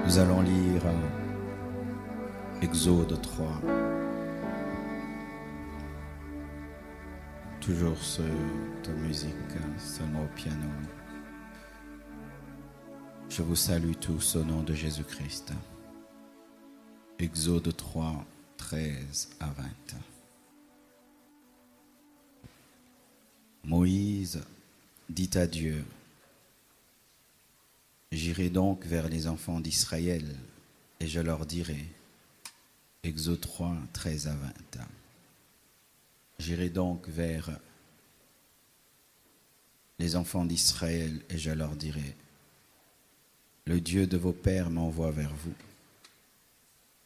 Nous allons lire Exode 3. Toujours cette musique, seulement au piano. Je vous salue tous au nom de Jésus-Christ. Exode 3, 13 à 20. Moïse dit à Dieu: J'irai donc vers les enfants d'Israël et je leur dirai. Exode 3, 13 à 20. J'irai donc vers les enfants d'Israël et je leur dirai: Le Dieu de vos pères m'envoie vers vous.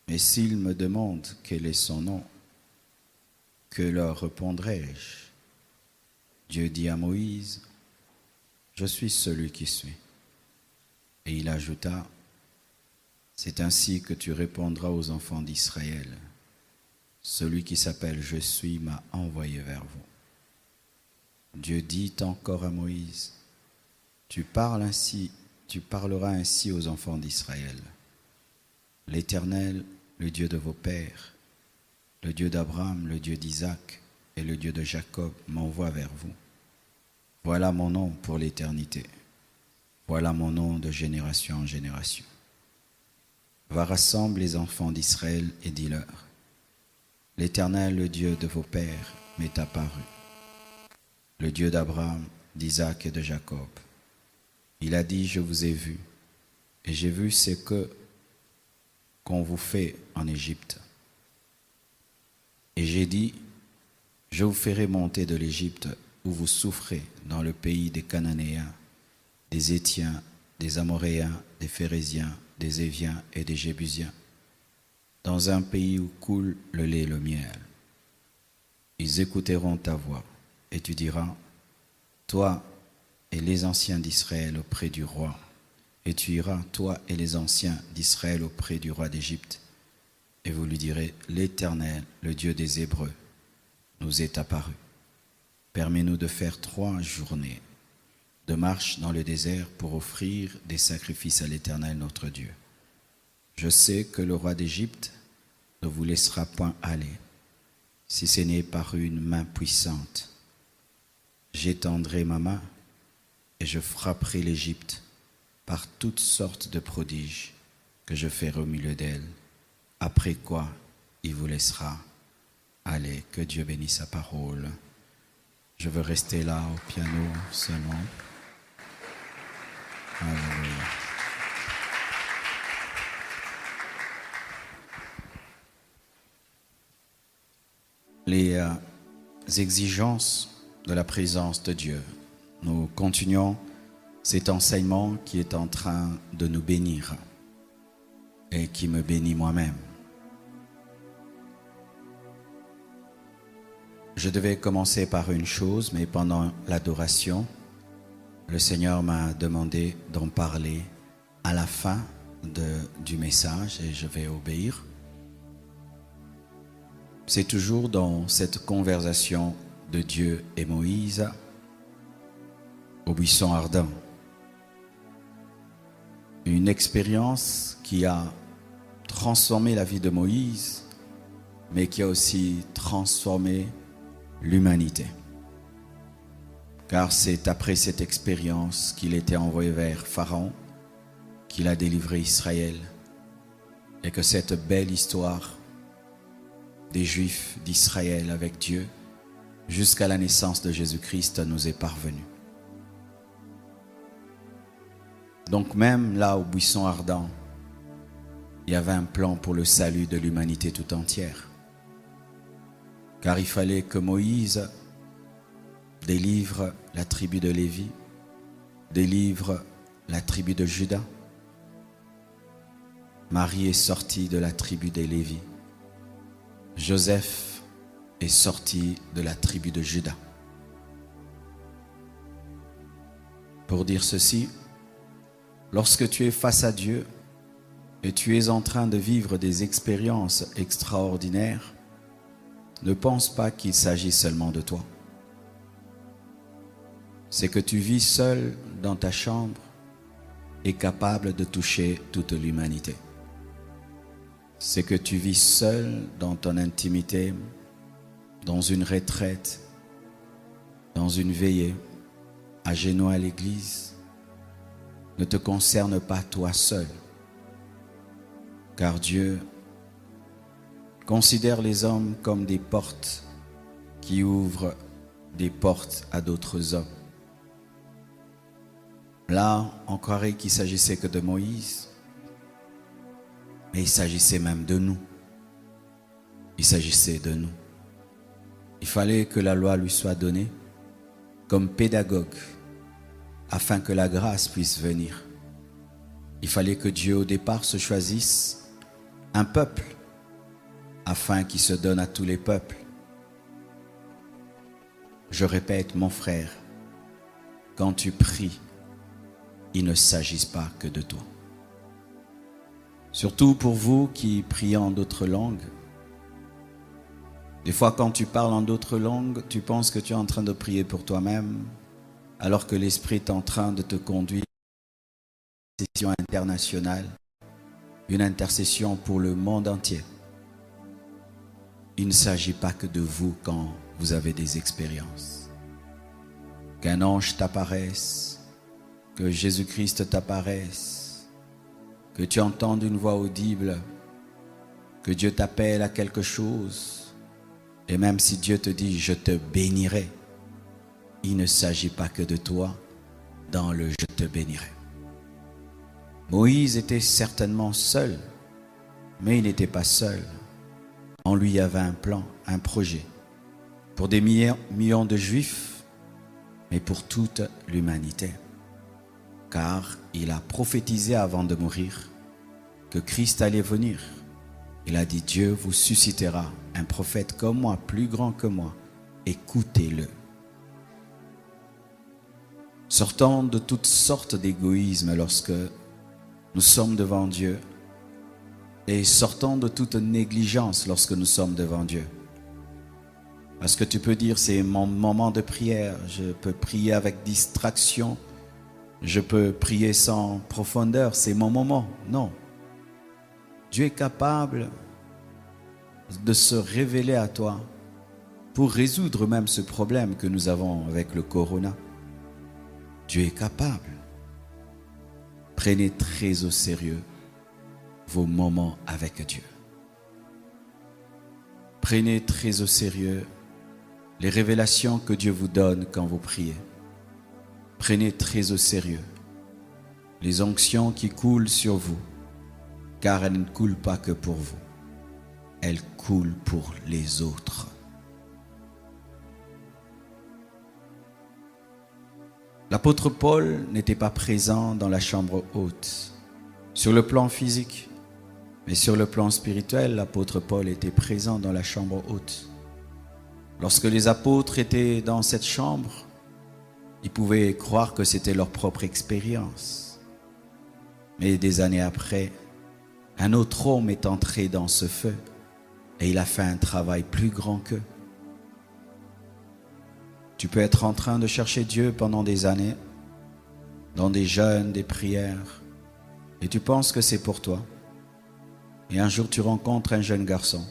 Mais s'ils me demandent quel est son nom, que leur répondrai-je? Dieu dit à Moïse: Je suis celui qui suis. Et il ajouta: C'est ainsi que tu répondras aux enfants d'Israël. Celui qui s'appelle Je suis m'a envoyé vers vous. Dieu dit encore à Moïse: Tu parleras ainsi aux enfants d'Israël. L'Éternel, le Dieu de vos pères, le Dieu d'Abraham, le Dieu d'Isaac et le Dieu de Jacob m'envoie vers vous. Voilà mon nom pour l'éternité. Voilà mon nom de génération en génération. Va rassemble les enfants d'Israël et dis-leur: L'Éternel, le Dieu de vos pères, m'est apparu. Le Dieu d'Abraham, d'Isaac et de Jacob. Il a dit: Je vous ai vu, et j'ai vu ce qu'on vous fait en Égypte. Et j'ai dit: Je vous ferai monter de l'Égypte où vous souffrez dans le pays des Cananéens, des Hétiens, des Amoréens, des Phéréziens, des Éviens et des Jébusiens, dans un pays où coule le lait et le miel. Ils écouteront ta voix, et tu diras: Toi et les anciens d'Israël auprès du roi. Et tu iras, toi et les anciens d'Israël auprès du roi d'Égypte. Et vous lui direz: L'Éternel, le Dieu des Hébreux, nous est apparu. Permets-nous de faire 3 journées de marche dans le désert pour offrir des sacrifices à l'Éternel notre Dieu. Je sais que le roi d'Égypte ne vous laissera point aller, si ce n'est par une main puissante. J'étendrai ma main et je frapperai l'Égypte par toutes sortes de prodiges que je ferai au milieu d'elle, après quoi il vous laissera aller. Que Dieu bénisse sa parole. Je veux rester là au piano seulement. Alléluia. Les exigences de la présence de Dieu. Nous continuons cet enseignement qui est en train de nous bénir et qui me bénit moi-même. Je devais commencer par une chose, mais pendant l'adoration, le Seigneur m'a demandé d'en parler à la fin du message et je vais obéir. C'est toujours dans cette conversation de Dieu et Moïse au buisson ardent. Une expérience qui a transformé la vie de Moïse, mais qui a aussi transformé l'humanité. Car c'est après cette expérience qu'il était envoyé vers Pharaon, qu'il a délivré Israël, et que cette belle histoire des Juifs d'Israël avec Dieu, jusqu'à la naissance de Jésus-Christ, nous est parvenue. Donc même là, au buisson ardent, il y avait un plan pour le salut de l'humanité tout entière. Car il fallait que Moïse délivre la tribu de Lévi, délivre la tribu de Juda. Marie est sortie de la tribu des Lévi. Joseph est sorti de la tribu de Juda. Pour dire ceci, lorsque tu es face à Dieu et tu es en train de vivre des expériences extraordinaires, ne pense pas qu'il s'agit seulement de toi. C'est que tu vis seul dans ta chambre est capable de toucher toute l'humanité. C'est que tu vis seul dans ton intimité, dans une retraite, dans une veillée, à genoux à l'église, ne te concerne pas toi seul. Car Dieu considère les hommes comme des portes qui ouvrent des portes à d'autres hommes. Là, on croirait qu'il s'agissait que de Moïse, mais il s'agissait même de nous. Il s'agissait de nous. Il fallait que la loi lui soit donnée comme pédagogue afin que la grâce puisse venir. Il fallait que Dieu au départ se choisisse un peuple afin qu'il se donne à tous les peuples. Je répète, mon frère, quand tu pries, il ne s'agisse pas que de toi. Surtout pour vous qui priez en d'autres langues. Des fois, quand tu parles en d'autres langues, tu penses que tu es en train de prier pour toi-même, alors que l'Esprit est en train de te conduire à une intercession internationale, une intercession pour le monde entier. Il ne s'agit pas que de vous quand vous avez des expériences. Qu'un ange t'apparaisse, que Jésus-Christ t'apparaisse, que tu entendes une voix audible, que Dieu t'appelle à quelque chose, et même si Dieu te dit « je te bénirai », il ne s'agit pas que de toi dans le « je te bénirai ». Moïse était certainement seul, mais il n'était pas seul. En lui, il y avait un plan, un projet, pour des millions de Juifs, mais pour toute l'humanité. Car il a prophétisé avant de mourir que Christ allait venir. Il a dit, Dieu vous suscitera un prophète comme moi, plus grand que moi. Écoutez-le. Sortant de toutes sortes d'égoïsme lorsque nous sommes devant Dieu et sortant de toute négligence lorsque nous sommes devant Dieu. Parce que tu peux dire, c'est mon moment de prière, je peux prier avec distraction, je peux prier sans profondeur, c'est mon moment. Non. Dieu est capable de se révéler à toi pour résoudre même ce problème que nous avons avec le corona. Dieu est capable. Prenez très au sérieux vos moments avec Dieu. Prenez très au sérieux les révélations que Dieu vous donne quand vous priez. Prenez très au sérieux les onctions qui coulent sur vous, car elles ne coulent pas que pour vous, elles coulent pour les autres. L'apôtre Paul n'était pas présent dans la chambre haute, sur le plan physique, mais sur le plan spirituel, l'apôtre Paul était présent dans la chambre haute. Lorsque les apôtres étaient dans cette chambre, ils pouvaient croire que c'était leur propre expérience. Mais des années après, un autre homme est entré dans ce feu et il a fait un travail plus grand qu'eux. Tu peux être en train de chercher Dieu pendant des années, dans des jeûnes, des prières, et tu penses que c'est pour toi. Et un jour tu rencontres un jeune garçon,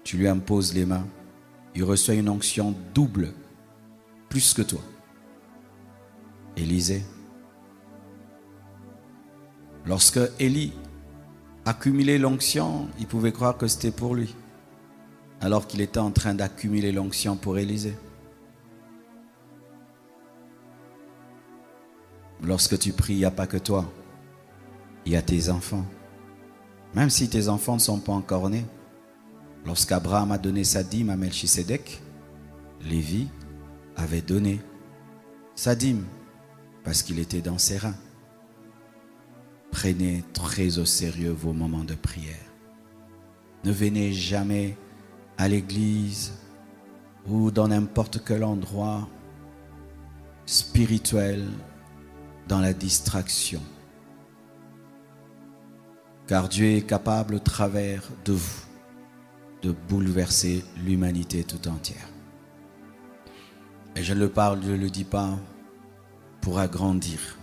tu lui imposes les mains, il reçoit une onction double, plus que toi. Élisée. Lorsque Élie accumulait l'onction, il pouvait croire que c'était pour lui, alors qu'il était en train d'accumuler l'onction pour Élisée. Lorsque tu pries, il n'y a pas que toi, il y a tes enfants. Même si tes enfants ne sont pas encore nés. Lorsqu'Abraham a donné sa dîme à Melchisédek, Lévi avait donné sa dîme parce qu'il était dans ses reins. Prenez très au sérieux vos moments de prière. Ne venez jamais à l'église ou dans n'importe quel endroit spirituel dans la distraction. Car Dieu est capable au travers de vous de bouleverser l'humanité tout entière. Et je ne le dis pas pour agrandir.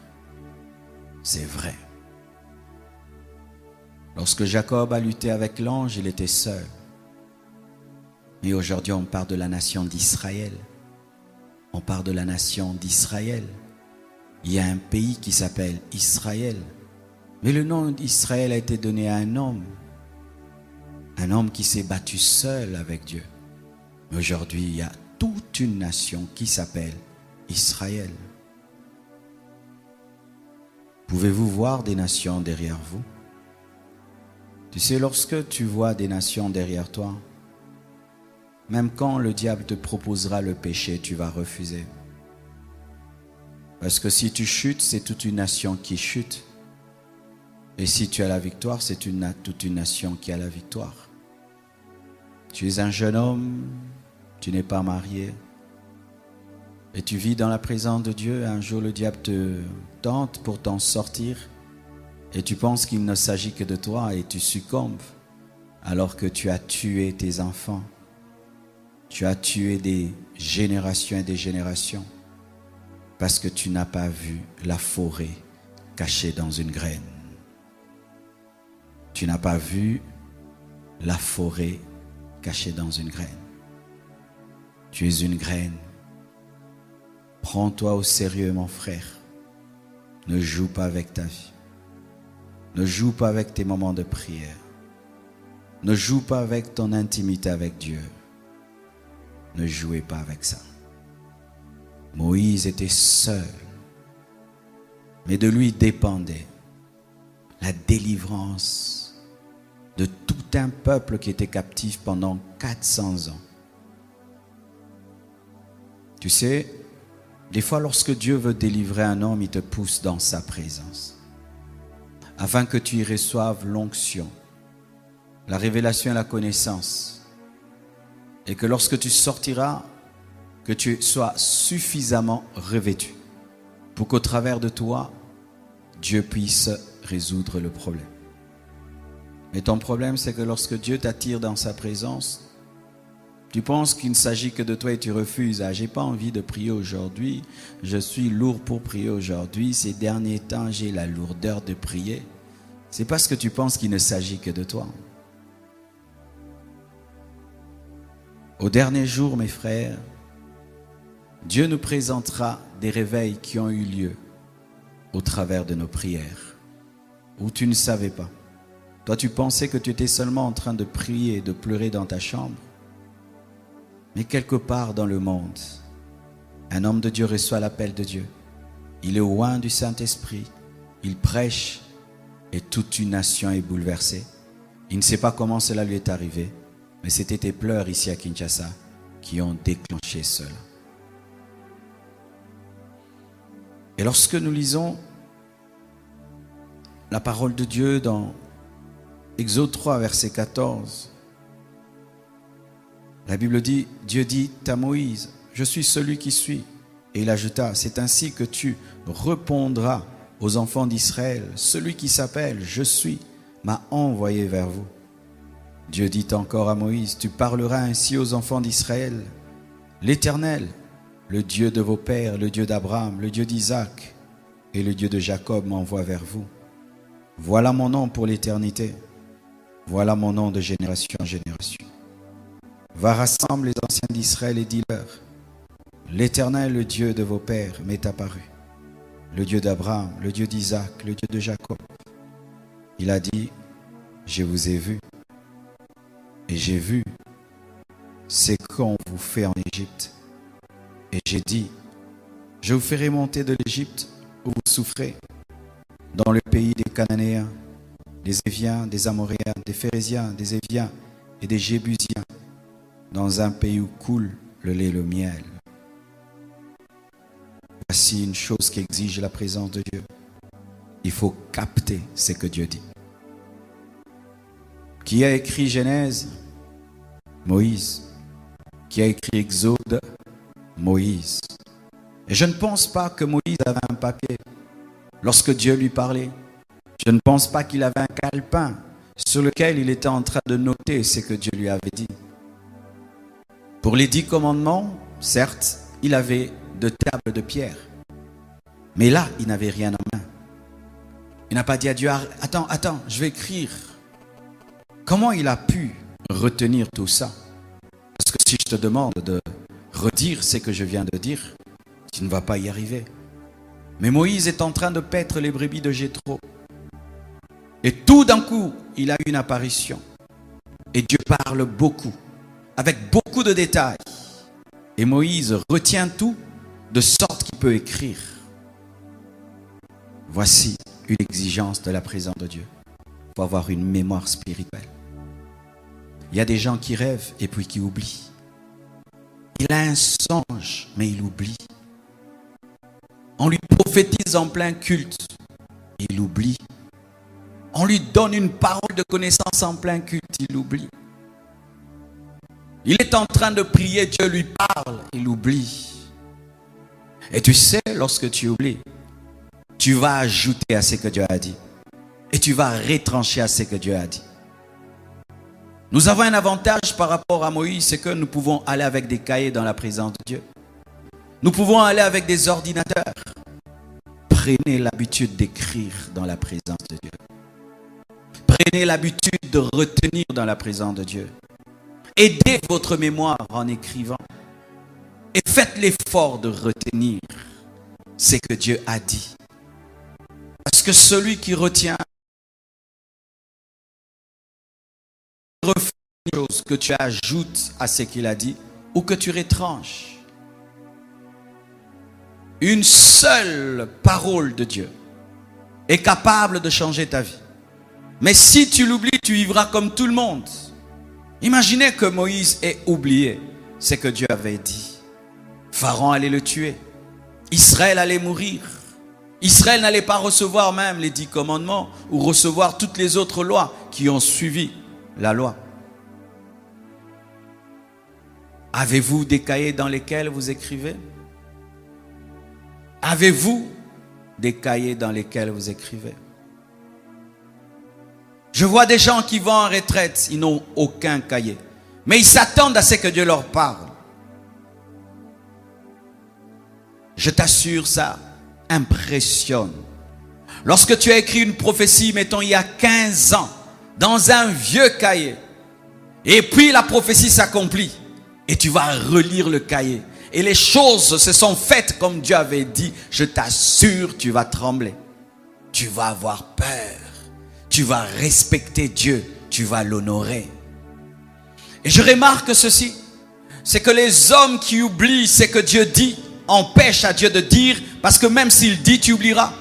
c'est vrai. Lorsque Jacob a lutté avec l'ange, il était seul. Mais aujourd'hui, on parle de la nation d'Israël. On parle de la nation d'Israël. Il y a un pays qui s'appelle Israël. Mais le nom d'Israël a été donné à un homme qui s'est battu seul avec Dieu. Mais aujourd'hui, il y a toute une nation qui s'appelle Israël. Pouvez-vous voir des nations derrière vous? Tu sais, lorsque tu vois des nations derrière toi, même quand le diable te proposera le péché, tu vas refuser. Parce que si tu chutes, c'est toute une nation qui chute. Et si tu as la victoire, c'est toute une nation qui a la victoire. Tu es un jeune homme, tu n'es pas marié, et tu vis dans la présence de Dieu. Un jour, le diable te tente pour t'en sortir, et tu penses qu'il ne s'agit que de toi, et tu succombes, alors que tu as tué tes enfants. Tu as tué des générations et des générations, parce que tu n'as pas vu la forêt cachée dans une graine. Tu n'as pas vu la forêt cachée dans une graine. Tu es une graine. Prends-toi au sérieux, mon frère. Ne joue pas avec ta vie. Ne joue pas avec tes moments de prière. Ne joue pas avec ton intimité avec Dieu. Ne jouez pas avec ça. Moïse était seul, mais de lui dépendait la délivrance de tout un peuple qui était captif pendant 400 ans. Tu sais, des fois lorsque Dieu veut délivrer un homme, il te pousse dans sa présence, afin que tu y reçoives l'onction, la révélation et la connaissance, et que lorsque tu sortiras, que tu sois suffisamment revêtu pour qu'au travers de toi, Dieu puisse résoudre le problème. Mais ton problème, c'est que lorsque Dieu t'attire dans sa présence, tu penses qu'il ne s'agit que de toi et tu refuses. Ah, j'ai pas envie de prier aujourd'hui. Je suis lourd pour prier aujourd'hui. Ces derniers temps, j'ai la lourdeur de prier. C'est parce que tu penses qu'il ne s'agit que de toi. Au dernier jour, mes frères, Dieu nous présentera des réveils qui ont eu lieu au travers de nos prières, où tu ne savais pas. Toi, tu pensais que tu étais seulement en train de prier et de pleurer dans ta chambre. Mais quelque part dans le monde, un homme de Dieu reçoit l'appel de Dieu. Il est loin du Saint-Esprit, il prêche et toute une nation est bouleversée. Il ne sait pas comment cela lui est arrivé, mais c'était tes pleurs ici à Kinshasa qui ont déclenché cela. Et lorsque nous lisons la parole de Dieu dans Exode 3, verset 14, la Bible dit, Dieu dit à Moïse, je suis celui qui suis. Et il ajouta, c'est ainsi que tu répondras aux enfants d'Israël, celui qui s'appelle je suis m'a envoyé vers vous. Dieu dit encore à Moïse, tu parleras ainsi aux enfants d'Israël, l'Éternel, le Dieu de vos pères, le Dieu d'Abraham, le Dieu d'Isaac et le Dieu de Jacob m'envoie vers vous. Voilà mon nom pour l'éternité. Voilà mon nom de génération en génération. Va rassembler les anciens d'Israël et dis-leur, l'Éternel, le Dieu de vos pères, m'est apparu. Le Dieu d'Abraham, le Dieu d'Isaac, le Dieu de Jacob. Il a dit, je vous ai vu. Et j'ai vu ce qu'on vous fait en Égypte. Et j'ai dit, je vous ferai monter de l'Égypte où vous souffrez, dans le pays des Cananéens, des Éviens, des Amoréens, des Phérésiens, des Éviens et des Jébusiens, dans un pays où coule le lait et le miel. Voici une chose qui exige la présence de Dieu. Il faut capter ce que Dieu dit. Qui a écrit Genèse? Moïse. Qui a écrit Exode? Moïse. Et je ne pense pas que Moïse avait un papier lorsque Dieu lui parlait. Je ne pense pas qu'il avait un calepin sur lequel il était en train de noter ce que Dieu lui avait dit. Pour les 10 commandements, certes, il avait de tables de pierre. Mais là, il n'avait rien en main. Il n'a pas dit à Dieu, attends, je vais écrire. Comment il a pu retenir tout ça? Parce que si je te demande de redire ce que je viens de dire, tu ne vas pas y arriver. Mais Moïse est en train de paître les brebis de Jéthro. Et tout d'un coup, il a une apparition. Et Dieu parle beaucoup, avec beaucoup de détails. Et Moïse retient tout de sorte qu'il peut écrire. Voici une exigence de la présence de Dieu. Il faut avoir une mémoire spirituelle. Il y a des gens qui rêvent et puis qui oublient. Il a un songe, mais il oublie. On lui prophétise en plein culte, il oublie. On lui donne une parole de connaissance en plein culte, il oublie. Il est en train de prier, Dieu lui parle, il oublie. Et tu sais, lorsque tu oublies, tu vas ajouter à ce que Dieu a dit. Et tu vas retrancher à ce que Dieu a dit. Nous avons un avantage par rapport à Moïse, c'est que nous pouvons aller avec des cahiers dans la présence de Dieu. Nous pouvons aller avec des ordinateurs. Prenez l'habitude d'écrire dans la présence de Dieu. Prenez l'habitude de retenir dans la présence de Dieu. Aidez votre mémoire en écrivant. Et faites l'effort de retenir ce que Dieu a dit. Parce que celui qui retient refait une chose que tu ajoutes à ce qu'il a dit ou que tu retranches. Une seule parole de Dieu est capable de changer ta vie. Mais si tu l'oublies, tu vivras comme tout le monde. Imaginez que Moïse ait oublié ce que Dieu avait dit. Pharaon allait le tuer. Israël allait mourir. Israël n'allait pas recevoir même les 10 commandements ou recevoir toutes les autres lois qui ont suivi la loi. Avez-vous des cahiers dans lesquels vous écrivez? Avez-vous des cahiers dans lesquels vous écrivez? Je vois des gens qui vont en retraite, ils n'ont aucun cahier. Mais ils s'attendent à ce que Dieu leur parle. Je t'assure, ça impressionne. Lorsque tu as écrit une prophétie, mettons il y a 15 ans, dans un vieux cahier, et puis la prophétie s'accomplit, et tu vas relire le cahier, et les choses se sont faites comme Dieu avait dit, je t'assure, tu vas trembler. Tu vas avoir peur. Tu vas respecter Dieu. Tu vas l'honorer. Et je remarque ceci, c'est que les hommes qui oublient ce que Dieu dit, empêchent à Dieu de dire, parce que même s'il dit, tu oublieras.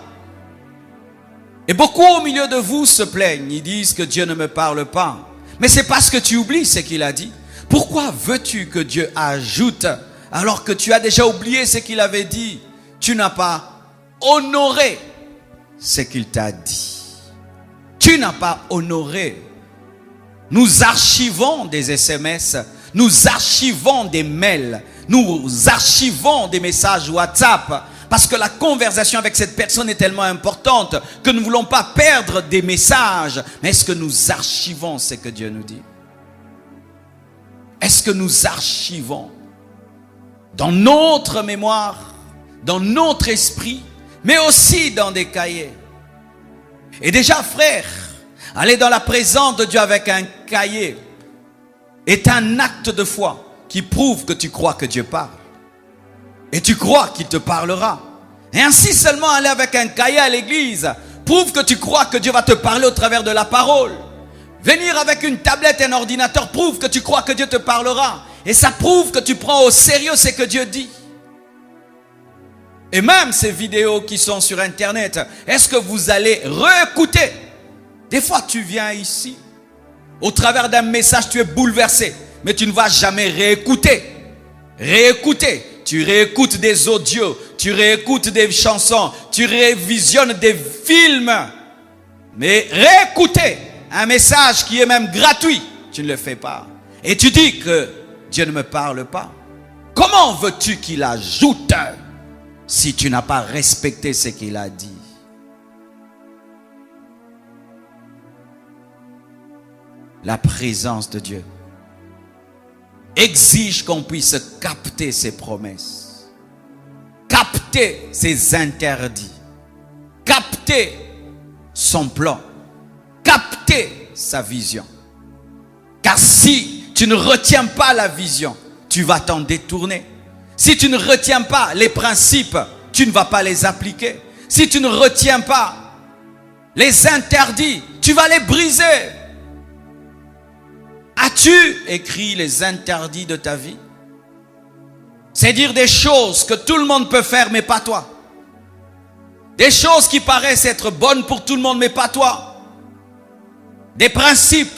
Et beaucoup au milieu de vous se plaignent, ils disent que Dieu ne me parle pas. Mais c'est parce que tu oublies ce qu'il a dit. Pourquoi veux-tu que Dieu ajoute alors que tu as déjà oublié ce qu'il avait dit? Tu n'as pas honoré ce qu'il t'a dit. Tu n'as pas honoré. Nous archivons des SMS, nous archivons des mails, nous archivons des messages WhatsApp parce que la conversation avec cette personne est tellement importante que nous ne voulons pas perdre des messages. Mais est-ce que nous archivons ce que Dieu nous dit? Est-ce que nous archivons dans notre mémoire, dans notre esprit, mais aussi dans des cahiers? Et déjà, frère, aller dans la présence de Dieu avec un cahier est un acte de foi qui prouve que tu crois que Dieu parle. Et tu crois qu'il te parlera. Et ainsi seulement aller avec un cahier à l'église prouve que tu crois que Dieu va te parler au travers de la parole. Venir avec une tablette et un ordinateur prouve que tu crois que Dieu te parlera. Et ça prouve que tu prends au sérieux ce que Dieu dit. Et même ces vidéos qui sont sur Internet, est-ce que vous allez réécouter? Des fois, tu viens ici, au travers d'un message, tu es bouleversé, mais tu ne vas jamais réécouter. Réécouter. Tu réécoutes des audios, tu réécoutes des chansons, tu révisionnes des films. Mais réécouter un message qui est même gratuit, tu ne le fais pas. Et tu dis que Dieu ne me parle pas. Comment veux-tu qu'il ajoute si tu n'as pas respecté ce qu'il a dit? La présence de Dieu exige qu'on puisse capter ses promesses, capter ses interdits, capter son plan, capter sa vision. Car si tu ne retiens pas la vision, tu vas t'en détourner. Si tu ne retiens pas les principes, tu ne vas pas les appliquer. Si tu ne retiens pas les interdits, tu vas les briser. As-tu écrit les interdits de ta vie? C'est dire des choses que tout le monde peut faire, mais pas toi. Des choses qui paraissent être bonnes pour tout le monde, mais pas toi. Des principes.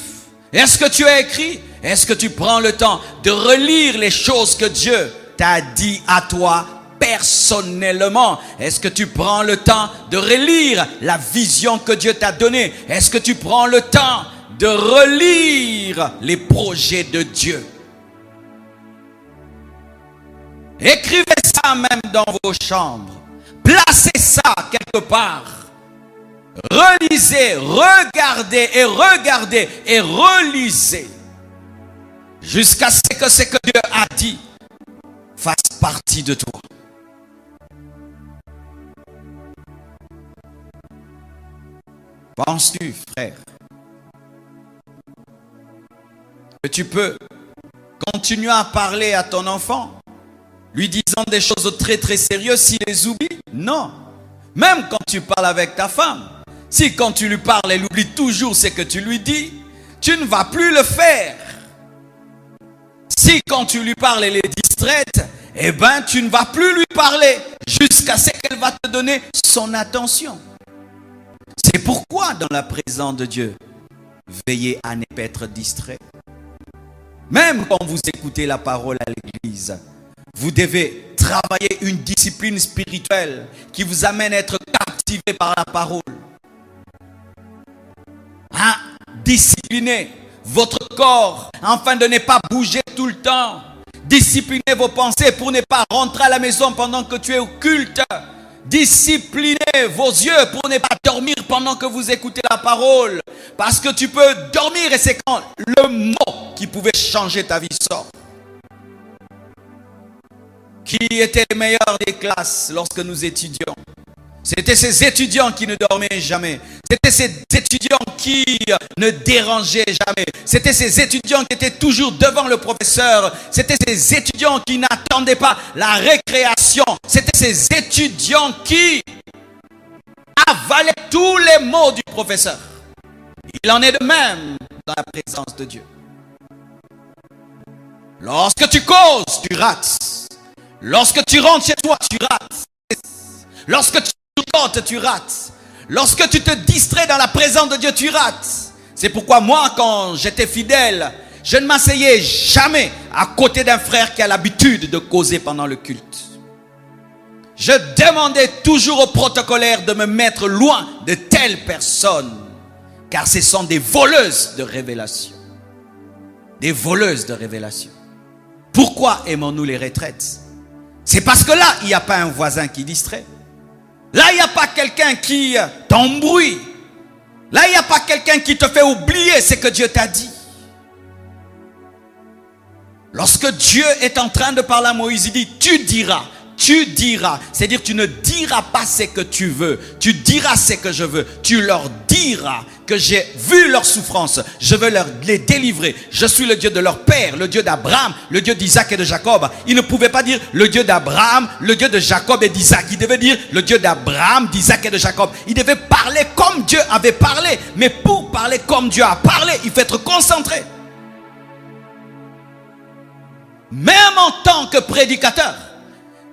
Est-ce que tu as écrit? Est-ce que tu prends le temps de relire les choses que Dieu t'a dit à toi personnellement? Est-ce que tu prends le temps de relire la vision que Dieu t'a donnée? Est-ce que tu prends le temps de relire les projets de Dieu? Écrivez ça même dans vos chambres. Placez ça quelque part. Relisez, regardez et regardez et relisez. Jusqu'à ce que Dieu a dit fasse partie de toi. Penses-tu, frère, que tu peux continuer à parler à ton enfant, lui disant des choses très très sérieuses s'il les oublie? Non. Même quand tu parles avec ta femme, si quand tu lui parles, elle oublie toujours ce que tu lui dis, tu ne vas plus le faire. Si quand tu lui parles, elle est distraite, eh bien tu ne vas plus lui parler jusqu'à ce qu'elle va te donner son attention. C'est pourquoi dans la présence de Dieu, veillez à ne pas être distrait. Même quand vous écoutez la parole à l'église, vous devez travailler une discipline spirituelle qui vous amène à être captivé par la parole. Disciplinez votre corps afin de ne pas bouger tout le temps. Disciplinez vos pensées pour ne pas rentrer à la maison pendant que tu es au culte. Disciplinez vos yeux pour ne pas dormir pendant que vous écoutez la parole. Parce que tu peux dormir et c'est quand le mot qui pouvait changer ta vie sort. Qui était le meilleur des classes lorsque nous étudions? C'était ces étudiants qui ne dormaient jamais. C'était ces étudiants qui ne dérangeaient jamais. C'était ces étudiants qui étaient toujours devant le professeur. C'était ces étudiants qui n'attendaient pas la récréation. C'était ces étudiants qui avalaient tous les mots du professeur. Il en est de même dans la présence de Dieu. Lorsque tu causes, tu rates. Lorsque tu rentres chez toi, tu rates. Lorsque tu comptes, tu rates. Lorsque tu te distrais dans la présence de Dieu, tu rates. C'est pourquoi moi, quand j'étais fidèle, je ne m'asseyais jamais à côté d'un frère qui a l'habitude de causer pendant le culte. Je demandais toujours au protocolaire de me mettre loin de telles personnes, car ce sont des voleuses de révélation. Des voleuses de révélation. Pourquoi aimons-nous les retraites? C'est parce que là, il n'y a pas un voisin qui distrait. Là, il n'y a pas quelqu'un qui t'embrouille. Là, il n'y a pas quelqu'un qui te fait oublier ce que Dieu t'a dit. Lorsque Dieu est en train de parler à Moïse, il dit, tu diras. C'est-à-dire, tu ne diras pas ce que tu veux. Tu diras ce que je veux. Tu leur diras que j'ai vu leur souffrance. Je veux les délivrer. Je suis le Dieu de leur père, le Dieu d'Abraham, le Dieu d'Isaac et de Jacob. Il ne pouvait pas dire le Dieu d'Abraham, le Dieu de Jacob et d'Isaac. Il devait dire le Dieu d'Abraham, d'Isaac et de Jacob. Il devait parler comme Dieu avait parlé. Mais pour parler comme Dieu a parlé, il faut être concentré. Même en tant que prédicateur,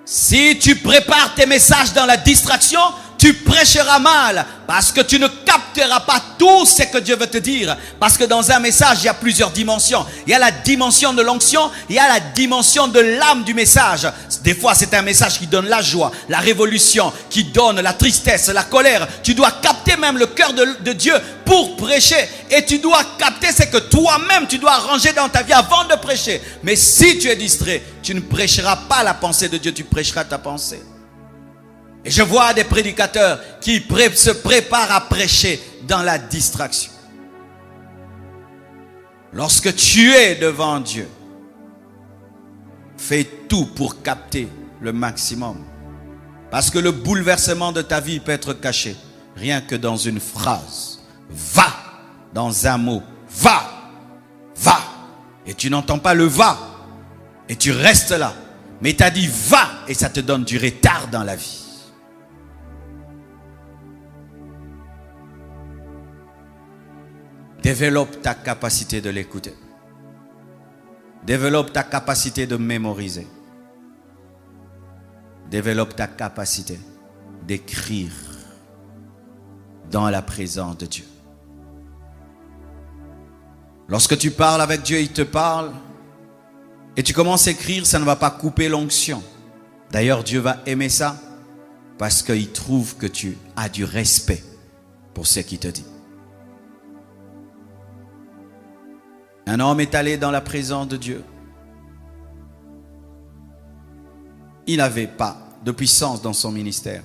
si tu prépares tes messages dans la distraction, tu prêcheras mal parce que tu ne capteras pas tout ce que Dieu veut te dire. Parce que dans un message, il y a plusieurs dimensions. Il y a la dimension de l'onction, il y a la dimension de l'âme du message. Des fois, c'est un message qui donne la joie, la révolution, qui donne la tristesse, la colère. Tu dois capter même le cœur de Dieu pour prêcher. Et tu dois capter ce que toi-même, tu dois arranger dans ta vie avant de prêcher. Mais si tu es distrait, tu ne prêcheras pas la pensée de Dieu, tu prêcheras ta pensée. Et je vois des prédicateurs qui se préparent à prêcher dans la distraction. Lorsque tu es devant Dieu, fais tout pour capter le maximum. Parce que le bouleversement de ta vie peut être caché. rien que dans une phrase. Va, dans un mot. Va, va. Et tu n'entends pas le va. Et tu restes là. Mais tu as dit va et ça te donne du retard dans la vie. Développe ta capacité de l'écouter. Développe ta capacité de mémoriser. Développe ta capacité d'écrire dans la présence de Dieu. Lorsque tu parles avec Dieu, il te parle et tu commences à écrire, ça ne va pas couper l'onction. D'ailleurs, Dieu va aimer ça parce qu'il trouve que tu as du respect pour ce qu'il te dit. Un homme est allé dans la présence de Dieu. Il n'avait pas de puissance dans son ministère.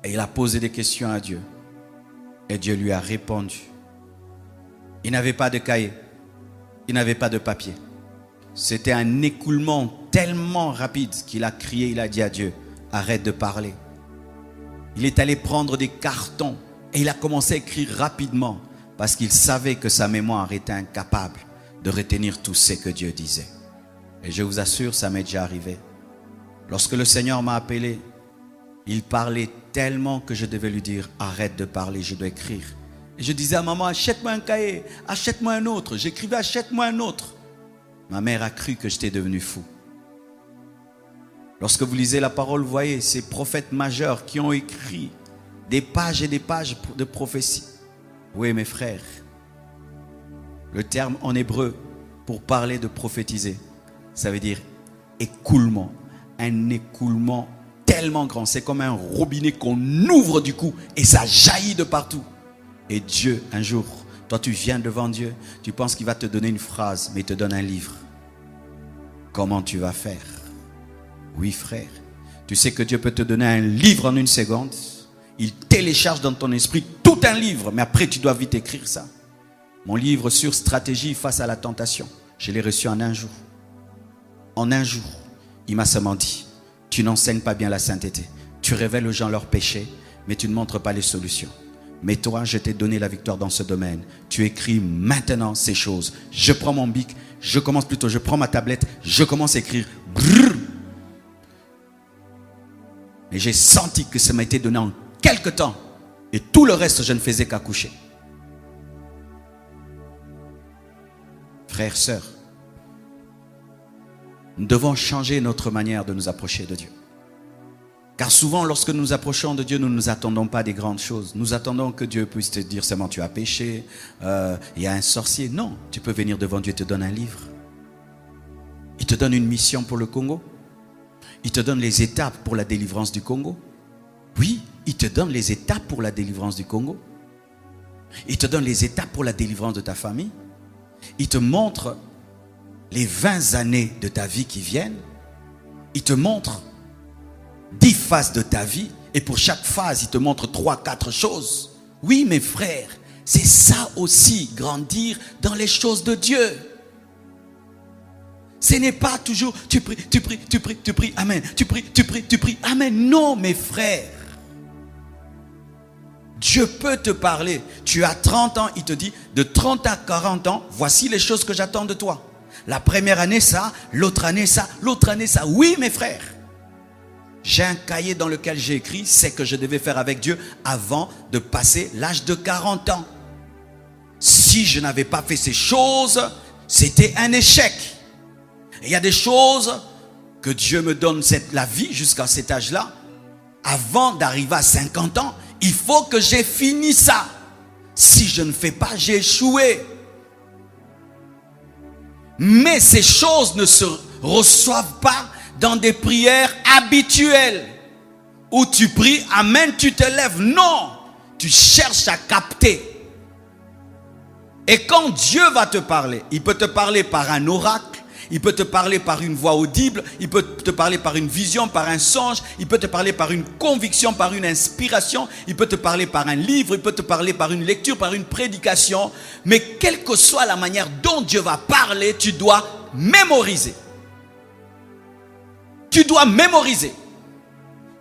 Et il a posé des questions à Dieu. Et Dieu lui a répondu. Il n'avait pas de cahier. Il n'avait pas de papier. C'était un écoulement tellement rapide qu'il a crié, il a dit à Dieu, arrête de parler. Il est allé prendre des cartons et il a commencé à écrire rapidement parce qu'il savait que sa mémoire était incapable de retenir tout ce que Dieu disait. Et je vous assure, ça m'est déjà arrivé. Lorsque le Seigneur m'a appelé, il parlait tellement que je devais lui dire, arrête de parler, je dois écrire. Et je disais à maman, achète-moi un cahier, achète-moi un autre. J'écrivais, achète-moi un autre. Ma mère a cru que j'étais devenu fou. Lorsque vous lisez la parole, vous voyez ces prophètes majeurs qui ont écrit des pages et des pages de prophéties. Oui, mes frères, le terme en hébreu pour parler de prophétiser, ça veut dire écoulement. Un écoulement tellement grand. C'est comme un robinet qu'on ouvre du coup et ça jaillit de partout. Et Dieu, un jour, toi tu viens devant Dieu, tu penses qu'il va te donner une phrase, mais il te donne un livre. Comment tu vas faire? Oui, frère. Tu sais que Dieu peut te donner un livre en une seconde. Il télécharge dans ton esprit tout un livre, mais après tu dois vite écrire ça. Mon livre sur stratégie face à la tentation, je l'ai reçu en un jour. En un jour, il m'a seulement dit, tu n'enseignes pas bien la sainteté. Tu révèles aux gens leurs péchés, mais tu ne montres pas les solutions. Mais toi, je t'ai donné la victoire dans ce domaine. Tu écris maintenant ces choses. Je prends mon bic, je prends ma tablette, je commence à écrire. Brrr. Et j'ai senti que ça m'a été donné en quelque temps. Et tout le reste, je ne faisais qu'accoucher. Frères, sœurs, nous devons changer notre manière de nous approcher de Dieu. Car souvent, lorsque nous nous approchons de Dieu, nous ne nous attendons pas des grandes choses. Nous attendons que Dieu puisse te dire seulement tu as péché, il y a un sorcier. Non, tu peux venir devant Dieu, il te donne un livre. Il te donne une mission pour le Congo. Il te donne les étapes pour la délivrance du Congo. Oui, il te donne les étapes pour la délivrance du Congo. Il te donne les étapes pour la délivrance de ta famille. Il te montre les 20 années de ta vie qui viennent. Il te montre 10 phases de ta vie. Et pour chaque phase, il te montre 3-4 choses. Oui, mes frères, c'est ça aussi, grandir dans les choses de Dieu. Ce n'est pas toujours, tu pries, amen. Tu pries, amen. Non, mes frères. Dieu peut te parler. Tu as 30 ans, il te dit, de 30 à 40 ans, voici les choses que j'attends de toi. La première année, ça. L'autre année, ça. L'autre année, ça. Oui, mes frères. J'ai un cahier dans lequel j'ai écrit ce que je devais faire avec Dieu avant de passer l'âge de 40 ans. Si je n'avais pas fait ces choses, c'était un échec. Et il y a des choses que Dieu me donne la vie jusqu'à cet âge-là. Avant d'arriver à 50 ans, il faut que j'ai fini ça. Si je ne fais pas, j'ai échoué. Mais ces choses ne se reçoivent pas dans des prières habituelles où tu pries, amen, tu te lèves. Non, tu cherches à capter. Et quand Dieu va te parler, il peut te parler par un oracle, il peut te parler par une voix audible, il peut te parler par une vision, par un songe, il peut te parler par une conviction, par une inspiration, il peut te parler par un livre, il peut te parler par une lecture, par une prédication. Mais quelle que soit la manière dont Dieu va parler, tu dois mémoriser. Tu dois mémoriser.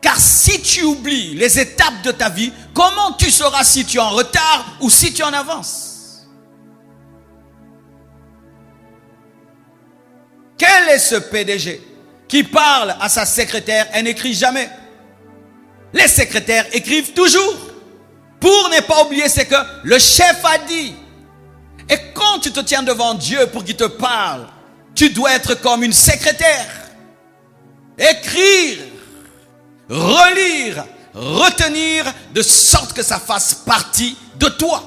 Car si tu oublies les étapes de ta vie, comment tu sauras si tu es en retard ou si tu es en avance? Quel est ce PDG qui parle à sa secrétaire et n'écrit jamais? Les secrétaires écrivent toujours. Pour ne pas oublier ce que le chef a dit. Et quand tu te tiens devant Dieu pour qu'il te parle, tu dois être comme une secrétaire. Écrire, relire, retenir, de sorte que ça fasse partie de toi.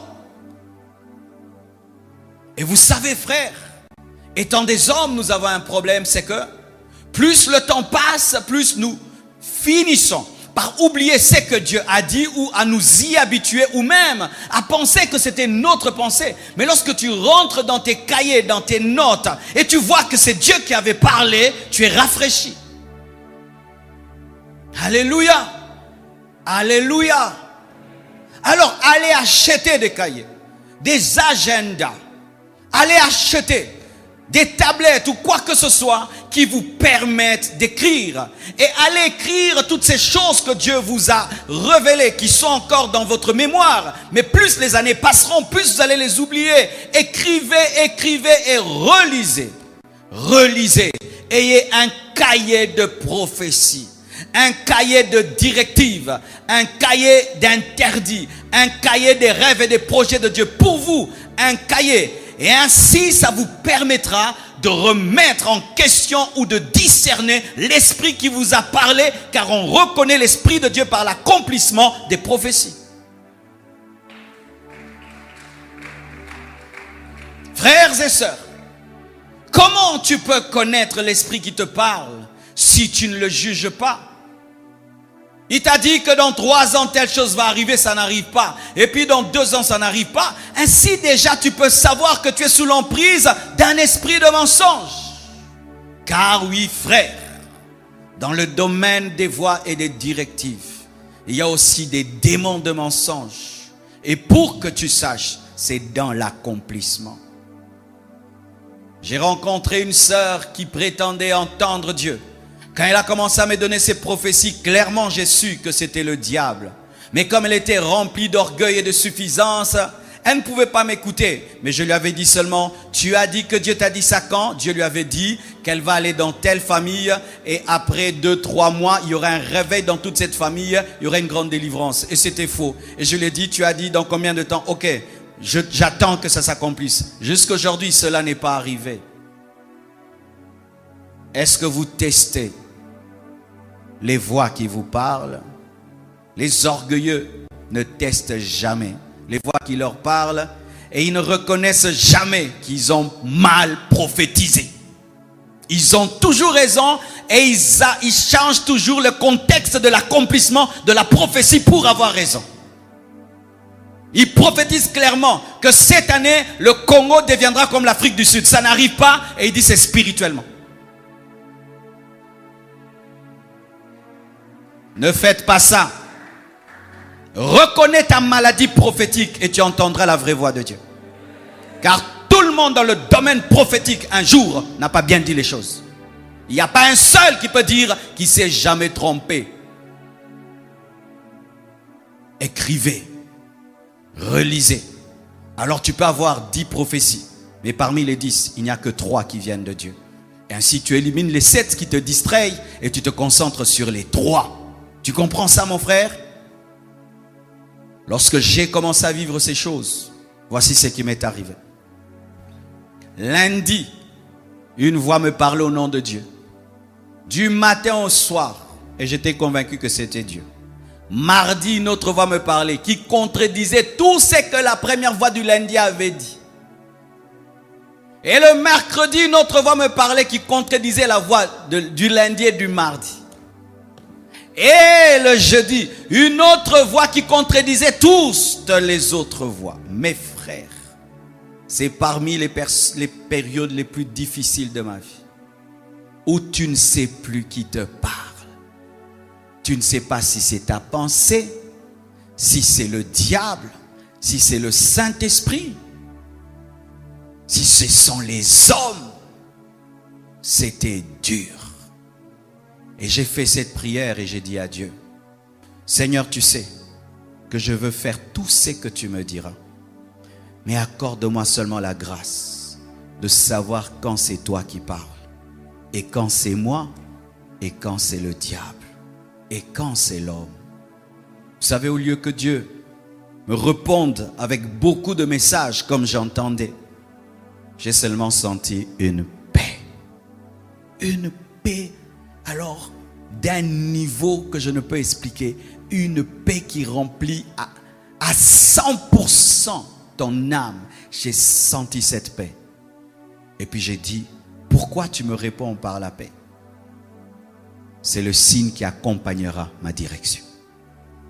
Et vous savez, frères, étant des hommes, nous avons un problème, c'est que plus le temps passe, plus nous finissons par oublier ce que Dieu a dit ou à nous y habituer ou même à penser que c'était notre pensée. Mais lorsque tu rentres dans tes cahiers, dans tes notes et tu vois que c'est Dieu qui avait parlé, tu es rafraîchi. Alléluia. Alléluia. Alors allez acheter des cahiers, des agendas, allez acheter des tablettes ou quoi que ce soit qui vous permettent d'écrire. Et allez écrire toutes ces choses que Dieu vous a révélées, qui sont encore dans votre mémoire. Mais plus les années passeront, plus vous allez les oublier. Écrivez, écrivez et relisez. Relisez. Ayez un cahier de prophétie, un cahier de directives, un cahier d'interdits, un cahier des rêves et des projets de Dieu pour vous, un cahier. Et ainsi, ça vous permettra de remettre en question ou de discerner l'esprit qui vous a parlé, car on reconnaît l'esprit de Dieu par l'accomplissement des prophéties. Frères et sœurs, comment tu peux connaître l'esprit qui te parle si tu ne le juges pas? Il t'a dit que dans 3 ans, telle chose va arriver, ça n'arrive pas. Et puis dans 2 ans, ça n'arrive pas. Ainsi déjà, tu peux savoir que tu es sous l'emprise d'un esprit de mensonge. Car oui, frère, dans le domaine des voies et des directives, il y a aussi des démons de mensonge. Et pour que tu saches, c'est dans l'accomplissement. J'ai rencontré une sœur qui prétendait entendre Dieu. Quand elle a commencé à me donner ses prophéties, clairement j'ai su que c'était le diable. Mais comme elle était remplie d'orgueil et de suffisance, elle ne pouvait pas m'écouter. Mais je lui avais dit seulement, tu as dit que Dieu t'a dit ça quand? Dieu lui avait dit qu'elle va aller dans telle famille et après 2-3 mois, il y aura un réveil dans toute cette famille, il y aura une grande délivrance. Et c'était faux. Et je lui ai dit, tu as dit dans combien de temps? Ok, j'attends que ça s'accomplisse. Jusqu'aujourd'hui, cela n'est pas arrivé. Est-ce que vous testez les voix qui vous parlent? Les orgueilleux ne testent jamais les voix qui leur parlent et ils ne reconnaissent jamais qu'ils ont mal prophétisé. Ils ont toujours raison et ils changent toujours le contexte de l'accomplissement de la prophétie pour avoir raison. Ils prophétisent clairement que cette année, le Congo deviendra comme l'Afrique du Sud. Ça n'arrive pas et ils disent c'est spirituellement. Ne faites pas ça. Reconnais ta maladie prophétique et tu entendras la vraie voix de Dieu. Car tout le monde dans le domaine prophétique, un jour, n'a pas bien dit les choses. Il n'y a pas un seul qui peut dire qu'il ne s'est jamais trompé. Écrivez, relisez. Alors tu peux avoir 10 prophéties, mais parmi les 10, il n'y a que 3 qui viennent de Dieu. Et ainsi tu élimines les 7 qui te distraient et tu te concentres sur les 3. Tu comprends ça, mon frère? Lorsque j'ai commencé à vivre ces choses, voici ce qui m'est arrivé. Lundi, une voix me parlait au nom de Dieu. Du matin au soir, et j'étais convaincu que c'était Dieu. Mardi, une autre voix me parlait qui contredisait tout ce que la première voix du lundi avait dit. Et le mercredi, une autre voix me parlait qui contredisait la voix du lundi et du mardi. Et le jeudi, une autre voix qui contredisait toutes les autres voix. Mes frères, c'est parmi les périodes les plus difficiles de ma vie, où tu ne sais plus qui te parle. Tu ne sais pas si c'est ta pensée, si c'est le diable, si c'est le Saint-Esprit, si ce sont les hommes. C'était dur. Et j'ai fait cette prière et j'ai dit à Dieu, Seigneur, tu sais que je veux faire tout ce que tu me diras. Mais accorde-moi seulement la grâce de savoir quand c'est toi qui parles. Et quand c'est moi, et quand c'est le diable, et quand c'est l'homme. Vous savez, au lieu que Dieu me réponde avec beaucoup de messages comme j'entendais, j'ai seulement senti une paix. Une paix, alors, d'un niveau que je ne peux expliquer. Une paix qui remplit à 100% ton âme. J'ai senti cette paix. Et puis j'ai dit, pourquoi tu me réponds par la paix? C'est le signe qui accompagnera ma direction.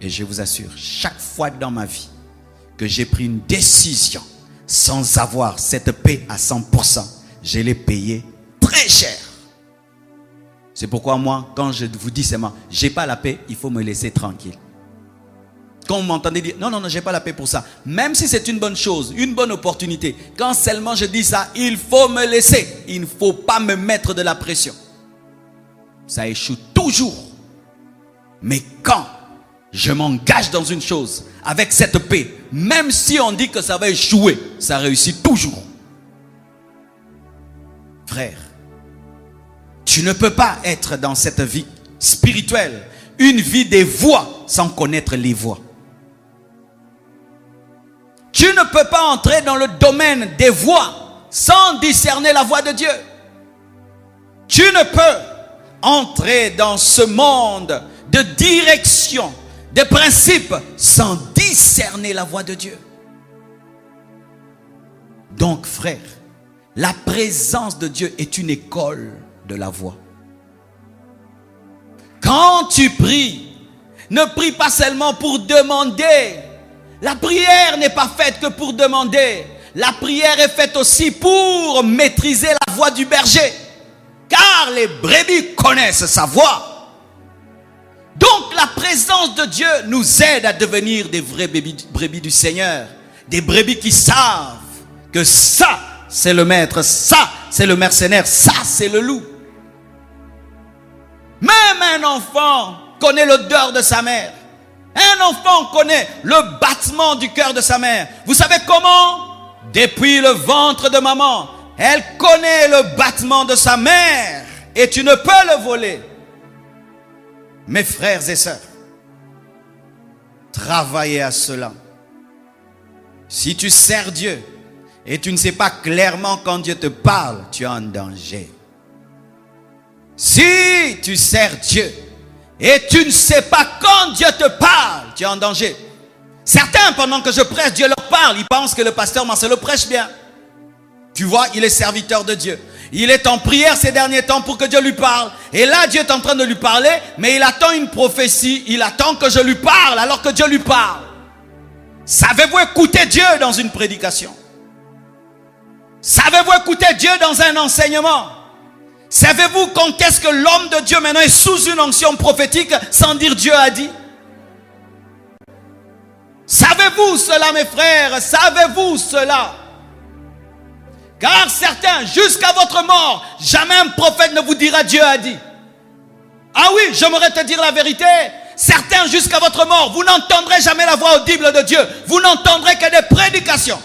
Et je vous assure, chaque fois dans ma vie que j'ai pris une décision sans avoir cette paix à 100%, je l'ai payée très cher. C'est pourquoi moi, quand je vous dis seulement, j'ai pas la paix, il faut me laisser tranquille. Quand vous m'entendez dire, non, j'ai pas la paix pour ça. Même si c'est une bonne chose, une bonne opportunité, quand seulement je dis ça, il faut me laisser. Il ne faut pas me mettre de la pression. Ça échoue toujours. Mais quand je m'engage dans une chose, avec cette paix, même si on dit que ça va échouer, ça réussit toujours. Frère, tu ne peux pas être dans cette vie spirituelle, une vie des voies, sans connaître les voies. Tu ne peux pas entrer dans le domaine des voies sans discerner la voie de Dieu. Tu ne peux entrer dans ce monde de direction, de principes, sans discerner la voie de Dieu. Donc, frère, la présence de Dieu est une école de la voie. Quand tu pries, ne prie pas seulement pour demander. La prière n'est pas faite que pour demander. La prière est faite aussi pour maîtriser la voix du berger. Car les brebis connaissent sa voix. Donc la présence de Dieu nous aide à devenir des vrais brebis du Seigneur. Des brebis qui savent que ça, c'est le maître, ça, c'est le mercenaire, ça, c'est le loup. Même un enfant connaît l'odeur de sa mère. Un enfant connaît le battement du cœur de sa mère. Vous savez comment? Depuis le ventre de maman, elle connaît le battement de sa mère. Et tu ne peux le voler. Mes frères et sœurs, travaillez à cela. Si tu sers Dieu et tu ne sais pas clairement quand Dieu te parle, tu es en danger. Si tu sers Dieu et tu ne sais pas quand Dieu te parle, tu es en danger. Certains, pendant que je prêche, Dieu leur parle. Ils pensent que le pasteur Marcelo prêche bien. Tu vois, il est serviteur de Dieu. Il est en prière ces derniers temps pour que Dieu lui parle. Et là, Dieu est en train de lui parler, mais il attend une prophétie. Il attend que je lui parle alors que Dieu lui parle. Savez-vous écouter Dieu dans une prédication? Savez-vous écouter Dieu dans un enseignement? Savez-vous quand est-ce que l'homme de Dieu maintenant est sous une onction prophétique sans dire Dieu a dit? Savez-vous cela, mes frères? Savez-vous cela? Car certains, jusqu'à votre mort, jamais un prophète ne vous dira Dieu a dit. Ah oui, j'aimerais te dire la vérité. Certains, jusqu'à votre mort, vous n'entendrez jamais la voix audible de Dieu. Vous n'entendrez que des prédications.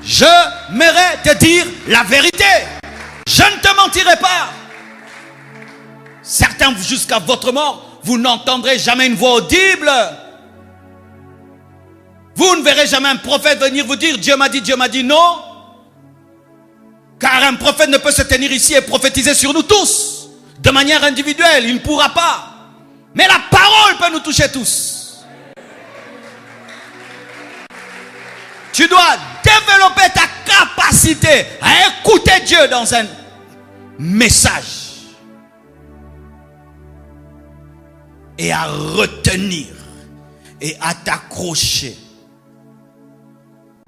J'aimerais te dire la vérité. Je ne te mentirai pas. Certains, jusqu'à votre mort, vous n'entendrez jamais une voix audible. Vous ne verrez jamais un prophète venir vous dire Dieu m'a dit, non. Car un prophète ne peut se tenir ici et prophétiser sur nous tous. De manière individuelle, il ne pourra pas. Mais la parole peut nous toucher tous. Tu dois développer ta capacité à écouter Dieu dans un message. Et à retenir. Et à t'accrocher.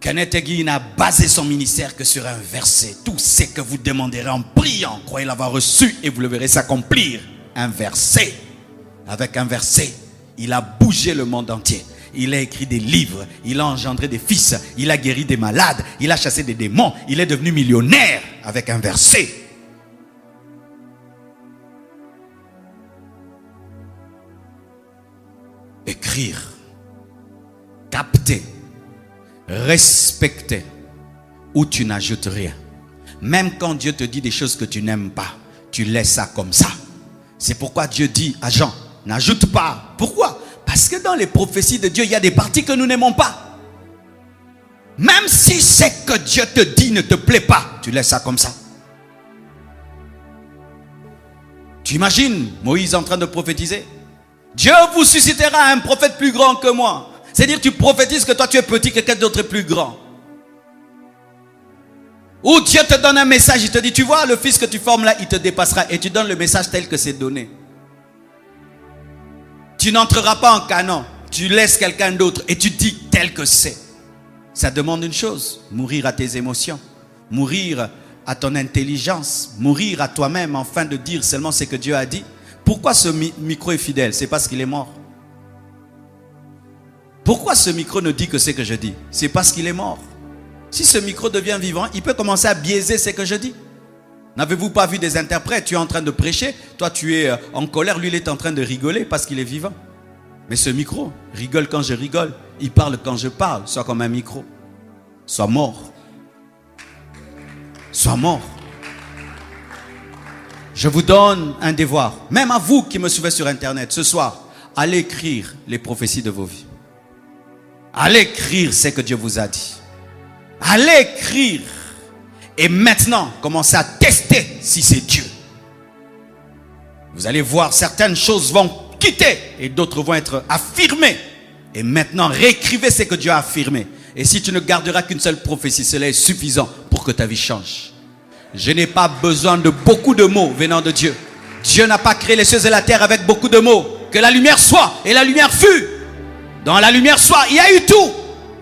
Kenneth Hagin n'a basé son ministère que sur un verset. Tout ce que vous demanderez en priant, croyez l'avoir reçu et vous le verrez s'accomplir. Un verset. Avec un verset, il a bougé le monde entier. Il a écrit des livres, il a engendré des fils, il a guéri des malades, il a chassé des démons, il est devenu millionnaire avec un verset. écrire, capter, respecter, où tu n'ajoutes rien. Même quand Dieu te dit des choses que tu n'aimes pas, tu laisses ça comme ça. C'est pourquoi Dieu dit à Jean, n'ajoute pas. Pourquoi? Parce que dans les prophéties de Dieu, il y a des parties que nous n'aimons pas. Même si ce que Dieu te dit ne te plaît pas, tu laisses ça comme ça. Tu imagines Moïse en train de prophétiser? Dieu vous suscitera un prophète plus grand que moi. C'est-à-dire tu prophétises que toi tu es petit, que quelqu'un d'autre est plus grand. Ou Dieu te donne un message, il te dit, tu vois le fils que tu formes là, il te dépassera. Et tu donnes le message tel que c'est donné. Tu n'entreras pas en canon. Tu laisses quelqu'un d'autre et tu dis tel que c'est. Ça demande une chose, mourir à tes émotions. Mourir à ton intelligence. Mourir à toi-même afin de dire seulement ce que Dieu a dit. Pourquoi ce micro est fidèle? C'est parce qu'il est mort. Pourquoi ce micro ne dit que ce que je dis? C'est parce qu'il est mort. Si ce micro devient vivant, il peut commencer à biaiser ce que je dis. N'avez-vous pas vu des interprètes? Tu es en train de prêcher, toi tu es en colère, lui il est en train de rigoler parce qu'il est vivant. Mais ce micro rigole quand je rigole, il parle quand je parle. Sois comme un micro. Sois mort. Sois mort. Je vous donne un devoir, même à vous qui me suivez sur internet, ce soir, allez écrire les prophéties de vos vies. Allez écrire ce que Dieu vous a dit. Allez écrire. Et maintenant, commencez à tester si c'est Dieu. Vous allez voir, certaines choses vont quitter et d'autres vont être affirmées. Et maintenant, réécrivez ce que Dieu a affirmé. Et si tu ne garderas qu'une seule prophétie, cela est suffisant pour que ta vie change. Je n'ai pas besoin de beaucoup de mots venant de Dieu. Dieu n'a pas créé les cieux et la terre avec beaucoup de mots. Que la lumière soit et la lumière fut. Dans la lumière soit, il y a eu tout.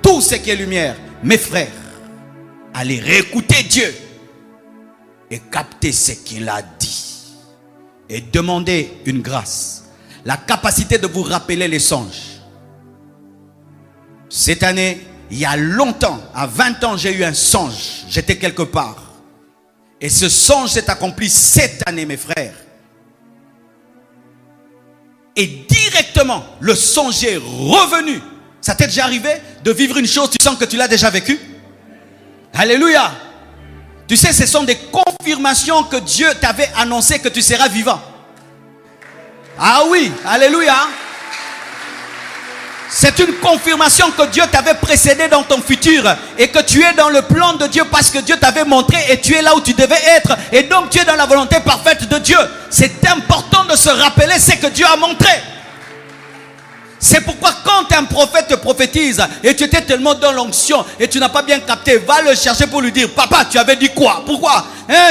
Tout ce qui est lumière. Mes frères, allez réécouter Dieu et capter ce qu'il a dit. Et demander une grâce. La capacité de vous rappeler les songes. Cette année, il y a longtemps, à 20 ans, j'ai eu un songe. J'étais quelque part. Et ce songe s'est accompli cette année, mes frères. Et directement, le songe est revenu. Ça t'est déjà arrivé de vivre une chose, tu sens que tu l'as déjà vécue? Alléluia. Tu sais, ce sont des confirmations que Dieu t'avait annoncé que tu seras vivant. Ah oui, alléluia. C'est une confirmation que Dieu t'avait précédé dans ton futur et que tu es dans le plan de Dieu parce que Dieu t'avait montré et tu es là où tu devais être et donc tu es dans la volonté parfaite de Dieu. C'est important de se rappeler ce que Dieu a montré. C'est pourquoi quand un prophète te prophétise et tu étais tellement dans l'onction et tu n'as pas bien capté, va le chercher pour lui dire, papa, tu avais dit quoi? Pourquoi?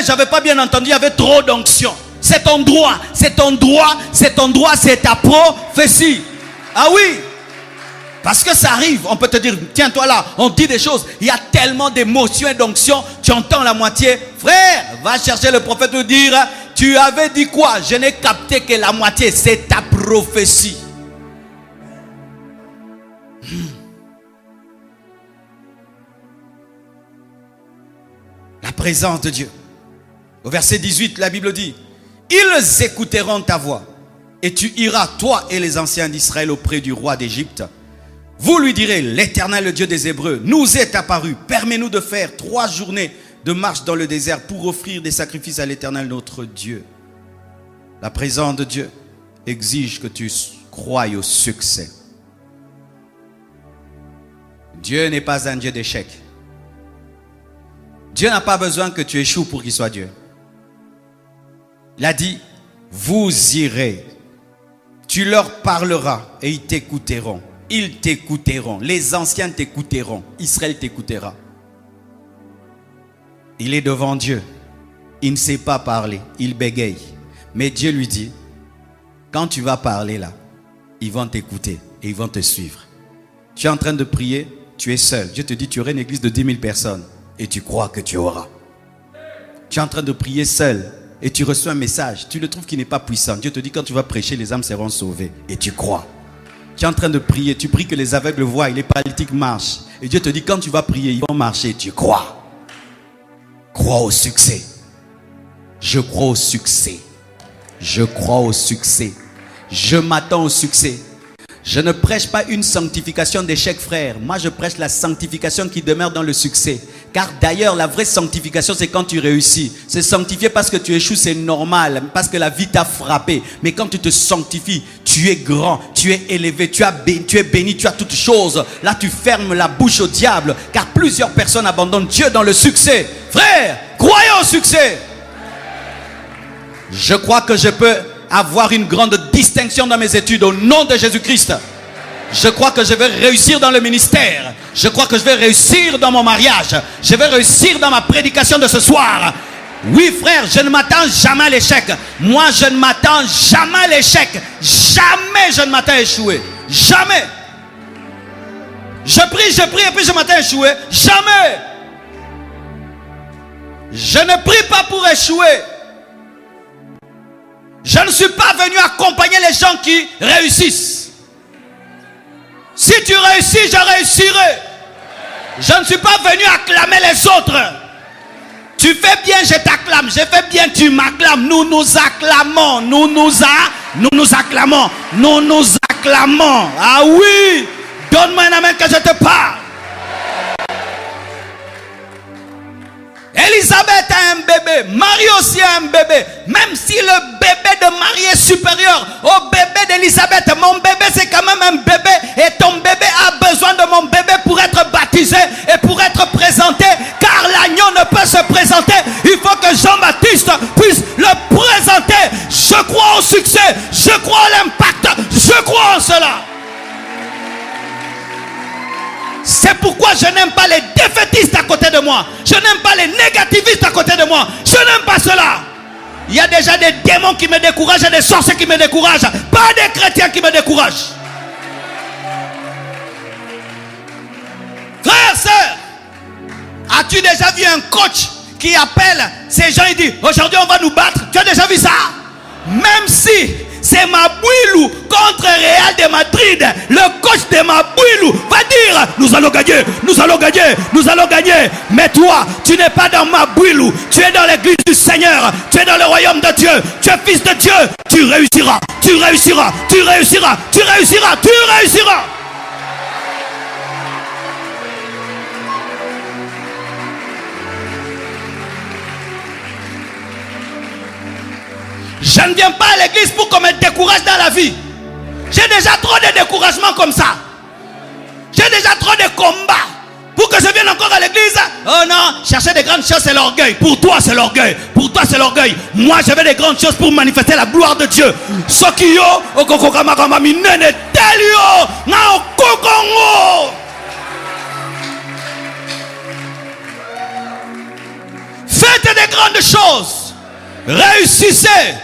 J'avais pas bien entendu, il y avait trop d'onction. C'est ton droit, c'est ton droit, c'est ton droit, c'est ta prophétie. Ah oui. Parce que ça arrive, on peut te dire, tiens-toi là, on dit des choses, il y a tellement d'émotions et d'onction, tu entends la moitié. Frère, va chercher le prophète pour dire, tu avais dit quoi? Je n'ai capté que la moitié, c'est ta prophétie. La présence de Dieu. Au verset 18, la Bible dit, ils écouteront ta voix et tu iras, toi et les anciens d'Israël, auprès du roi d'Égypte. Vous lui direz, l'Éternel, le Dieu des Hébreux, nous est apparu. Permets-nous de faire 3 journées de marche dans le désert pour offrir des sacrifices à l'Éternel, notre Dieu. La présence de Dieu exige que tu croies au succès. Dieu n'est pas un Dieu d'échec. Dieu n'a pas besoin que tu échoues pour qu'il soit Dieu. Il a dit, vous irez. Tu leur parleras et ils t'écouteront. Ils t'écouteront. Les anciens t'écouteront. Israël t'écoutera. Il est devant Dieu. Il ne sait pas parler. Il bégaye. Mais Dieu lui dit, quand tu vas parler là, ils vont t'écouter et ils vont te suivre. Tu es en train de prier, tu es seul. Dieu te dit, tu aurais une église de 10 000 personnes et tu crois que tu auras. Tu es en train de prier seul et tu reçois un message. Tu le trouves qui n'est pas puissant. Dieu te dit, quand tu vas prêcher, les âmes seront sauvées et tu crois. Tu es en train de prier, tu pries que les aveugles voient et les paralytiques marchent. Et Dieu te dit, quand tu vas prier, ils vont marcher, tu crois. Crois au succès. Je crois au succès. Je crois au succès. Je m'attends au succès. Je ne prêche pas une sanctification d'échec, frère. Moi, je prêche la sanctification qui demeure dans le succès. Car d'ailleurs, la vraie sanctification, c'est quand tu réussis. C'est sanctifier parce que tu échoues, c'est normal. Parce que la vie t'a frappé. Mais quand tu te sanctifies, tu es grand, tu es élevé, tu es béni, tu as toutes choses. Là, tu fermes la bouche au diable. Car plusieurs personnes abandonnent Dieu dans le succès. Frère, croyez au succès. Je crois que je peux avoir une grande distinction dans mes études au nom de Jésus-Christ. Je crois que je vais réussir dans le ministère. Je crois que je vais réussir dans mon mariage. Je vais réussir dans ma prédication de ce soir. Oui, frère, je ne m'attends jamais à l'échec. Moi, je ne m'attends jamais à l'échec. Jamais je ne m'attends à échouer. Jamais. Je prie et puis je m'attends à échouer. Jamais. Je ne prie pas pour échouer. Je ne suis pas venu accompagner les gens qui réussissent. Si tu réussis, je réussirai. Je ne suis pas venu acclamer les autres. Tu fais bien, je t'acclame. Je fais bien, tu m'acclames. Nous nous acclamons. Nous nous acclamons. Nous nous acclamons. Ah oui. Donne-moi un amen que je te parle. Elisabeth a un bébé, Marie aussi a un bébé. Même si le bébé de Marie est supérieur au bébé d'Elisabeth, mon bébé c'est quand même un bébé. Et ton bébé a besoin de mon bébé pour être baptisé et pour être présenté. Car l'agneau ne peut se présenter. Il faut que Jean-Baptiste puisse le présenter. Je crois au succès, je crois à l'impact, je crois en cela. C'est pourquoi je n'aime pas les défaitistes à côté de moi. Je n'aime pas les négativistes à côté de moi. Je n'aime pas cela. Il y a déjà des démons qui me découragent et des sorciers qui me découragent. Pas des chrétiens qui me découragent. Frère, sœur, as-tu déjà vu un coach qui appelle ces gens et dit aujourd'hui on va nous battre? Tu as déjà vu ça? Même si c'est Mabouilou contre Real de Madrid, le coach de Mabouilou va dire nous allons gagner, nous allons gagner, nous allons gagner. Mais toi, tu n'es pas dans Mabouilou, tu es dans l'église du Seigneur, tu es dans le royaume de Dieu, tu es fils de Dieu. Tu réussiras, tu réussiras, tu réussiras, tu réussiras, tu réussiras. Je ne viens pas à l'église pour qu'on me décourage dans la vie. J'ai déjà trop de découragement comme ça. J'ai déjà trop de combats. Pour que je vienne encore à l'église. Oh non, chercher des grandes choses c'est l'orgueil. Pour toi c'est l'orgueil. Pour toi c'est l'orgueil. Moi je veux des grandes choses pour manifester la gloire de Dieu. Sokiyo, okokokama minene telio, na okokongo. Faites des grandes choses. Réussissez.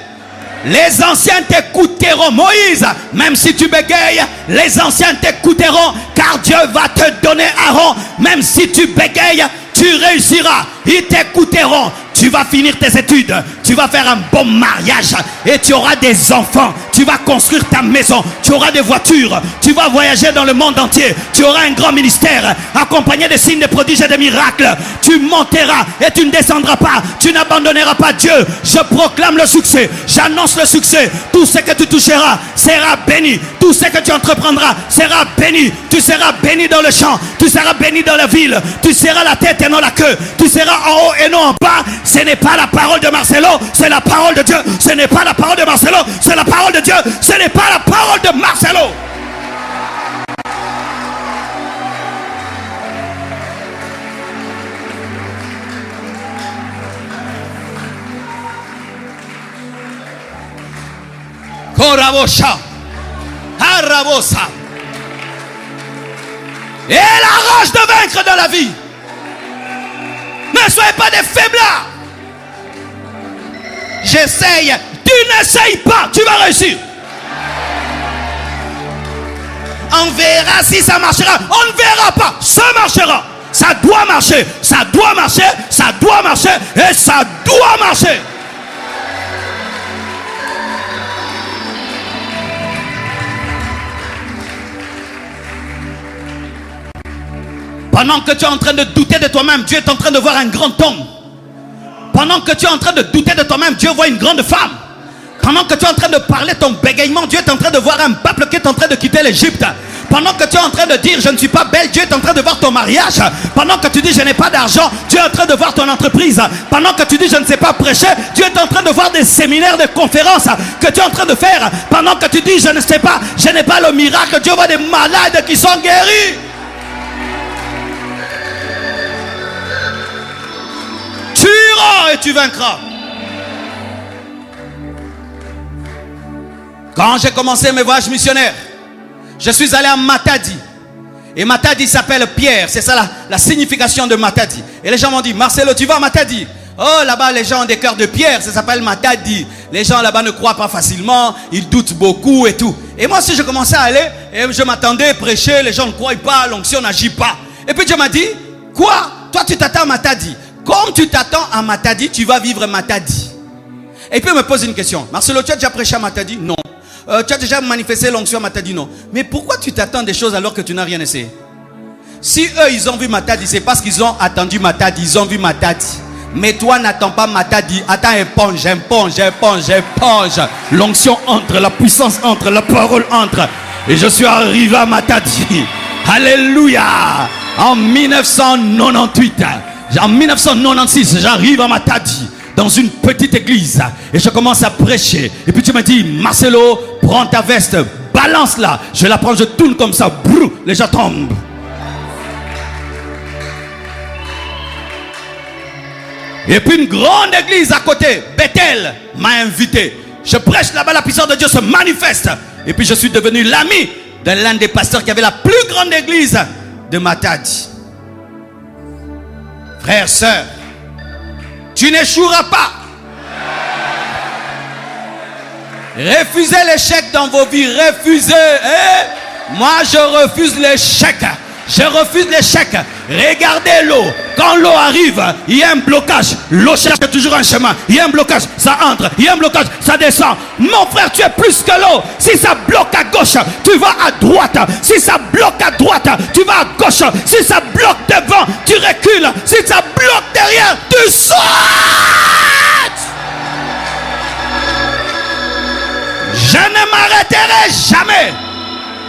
Les anciens t'écouteront. Moïse, même si tu bégayes, les anciens t'écouteront, car Dieu va te donner Aaron. Même si tu bégayes, tu réussiras. Ils t'écouteront. Tu vas finir tes études, tu vas faire un bon mariage et tu auras des enfants. Tu vas construire ta maison, tu auras des voitures, tu vas voyager dans le monde entier. Tu auras un grand ministère accompagné de signes, de prodiges et de miracles. Tu monteras et tu ne descendras pas. Tu n'abandonneras pas Dieu. Je proclame le succès, j'annonce le succès. Tout ce que tu toucheras sera béni. Tout ce que tu entreprendras sera béni. Tu seras béni dans le champ, tu seras béni dans la ville. Tu seras la tête et non la queue. Tu seras en haut et non en bas. Ce n'est pas la parole de Marcelo, c'est la parole de Dieu. Ce n'est pas la parole de Marcelo, c'est la parole de Dieu. Ce n'est pas la parole de Marcelo. Korabosha, Arabosa. Et la rage de vaincre dans la vie. Ne soyez pas des faiblards. J'essaye. Tu n'essayes pas. Tu vas réussir. On verra si ça marchera. On ne verra pas. Ça marchera. Ça doit marcher. Ça doit marcher. Ça doit marcher. Et ça doit marcher. Pendant que tu es en train de douter de toi-même, Dieu est en train de voir un grand homme. Pendant que tu es en train de douter de toi-même, Dieu voit une grande femme. Pendant que tu es en train de parler ton bégaiement, Dieu est en train de voir un peuple qui est en train de quitter l'Égypte. Pendant que tu es en train de dire je ne suis pas belle, Dieu est en train de voir ton mariage. Pendant que tu dis je n'ai pas d'argent, Dieu est en train de voir ton entreprise. Pendant que tu dis je ne sais pas prêcher, Dieu est en train de voir des séminaires, des conférences que tu es en train de faire. Pendant que tu dis je ne sais pas, je n'ai pas le miracle, Dieu voit des malades qui sont guéris. Tu iras et tu vaincras. Quand j'ai commencé mes voyages missionnaires, je suis allé à Matadi. Et Matadi s'appelle Pierre. C'est ça la signification de Matadi. Et les gens m'ont dit, Marcelo, tu vas à Matadi? Oh, là-bas, les gens ont des cœurs de pierre. Ça s'appelle Matadi. Les gens là-bas ne croient pas facilement. Ils doutent beaucoup et tout. Et moi aussi, je commençais à aller. Et je m'attendais à prêcher. Les gens ne croient pas. L'onction n'agit pas. Et puis Dieu m'a dit, quoi? Toi, tu t'attends à Matadi. Comme tu t'attends à Matadi, tu vas vivre Matadi. Et puis il me pose une question. Marcelo, tu as déjà prêché à Matadi? Non. Tu as déjà manifesté l'onction à Matadi? Non. Mais pourquoi tu t'attends des choses alors que tu n'as rien essayé? Si eux ils ont vu Matadi, c'est parce qu'ils ont attendu Matadi, ils ont vu Matadi. Mais toi n'attends pas Matadi. Attends, éponge. L'onction entre, la puissance entre, la parole entre. Et je suis arrivé à Matadi. Alléluia. En 1998. En 1996, j'arrive à Matadi. Dans une petite église. Et je commence à prêcher. Et puis tu m'as dit, Marcelo, prends ta veste, balance-la. Je la prends, je tourne comme ça. Brou, les gens tombent. Et puis une grande église à côté, Bethel, m'a invité. Je prêche là-bas, la puissance de Dieu se manifeste. Et puis je suis devenu l'ami de l'un des pasteurs qui avait la plus grande église de Matadi. Frères, sœurs, tu n'échoueras pas. Refusez l'échec dans vos vies. Refusez. Moi, je refuse l'échec. Je refuse l'échec. Regardez l'eau. Quand l'eau arrive, il y a un blocage. L'eau cherche toujours un chemin. Il y a un blocage, ça entre. Il y a un blocage, ça descend. Mon frère, tu es plus que l'eau. Si ça bloque à gauche, tu vas à droite. Si ça bloque à droite, tu vas à gauche. Si ça bloque devant, tu recules. Si ça bloque derrière, tu sautes. Je ne m'arrêterai jamais.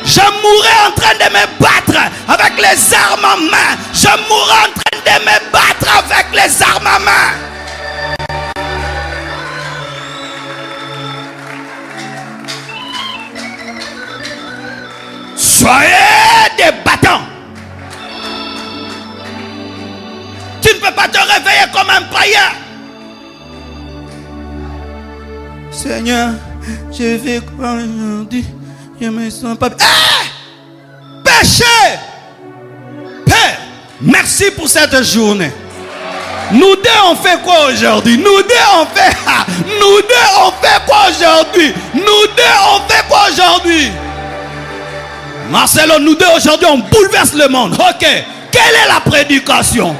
Je mourrai en train de me battre avec les armes en main. Je mourrai en train de me battre avec les armes en main. Soyez des battants. Tu ne peux pas te réveiller comme un païen. Seigneur, je vais quoi aujourd'hui? Je me sens pas... Péché! Père, merci pour cette journée. Nous deux on fait quoi aujourd'hui? Nous deux on fait quoi aujourd'hui? Nous deux on fait quoi aujourd'hui? Marcelo, nous deux aujourd'hui on bouleverse le monde. Ok, quelle est la prédication?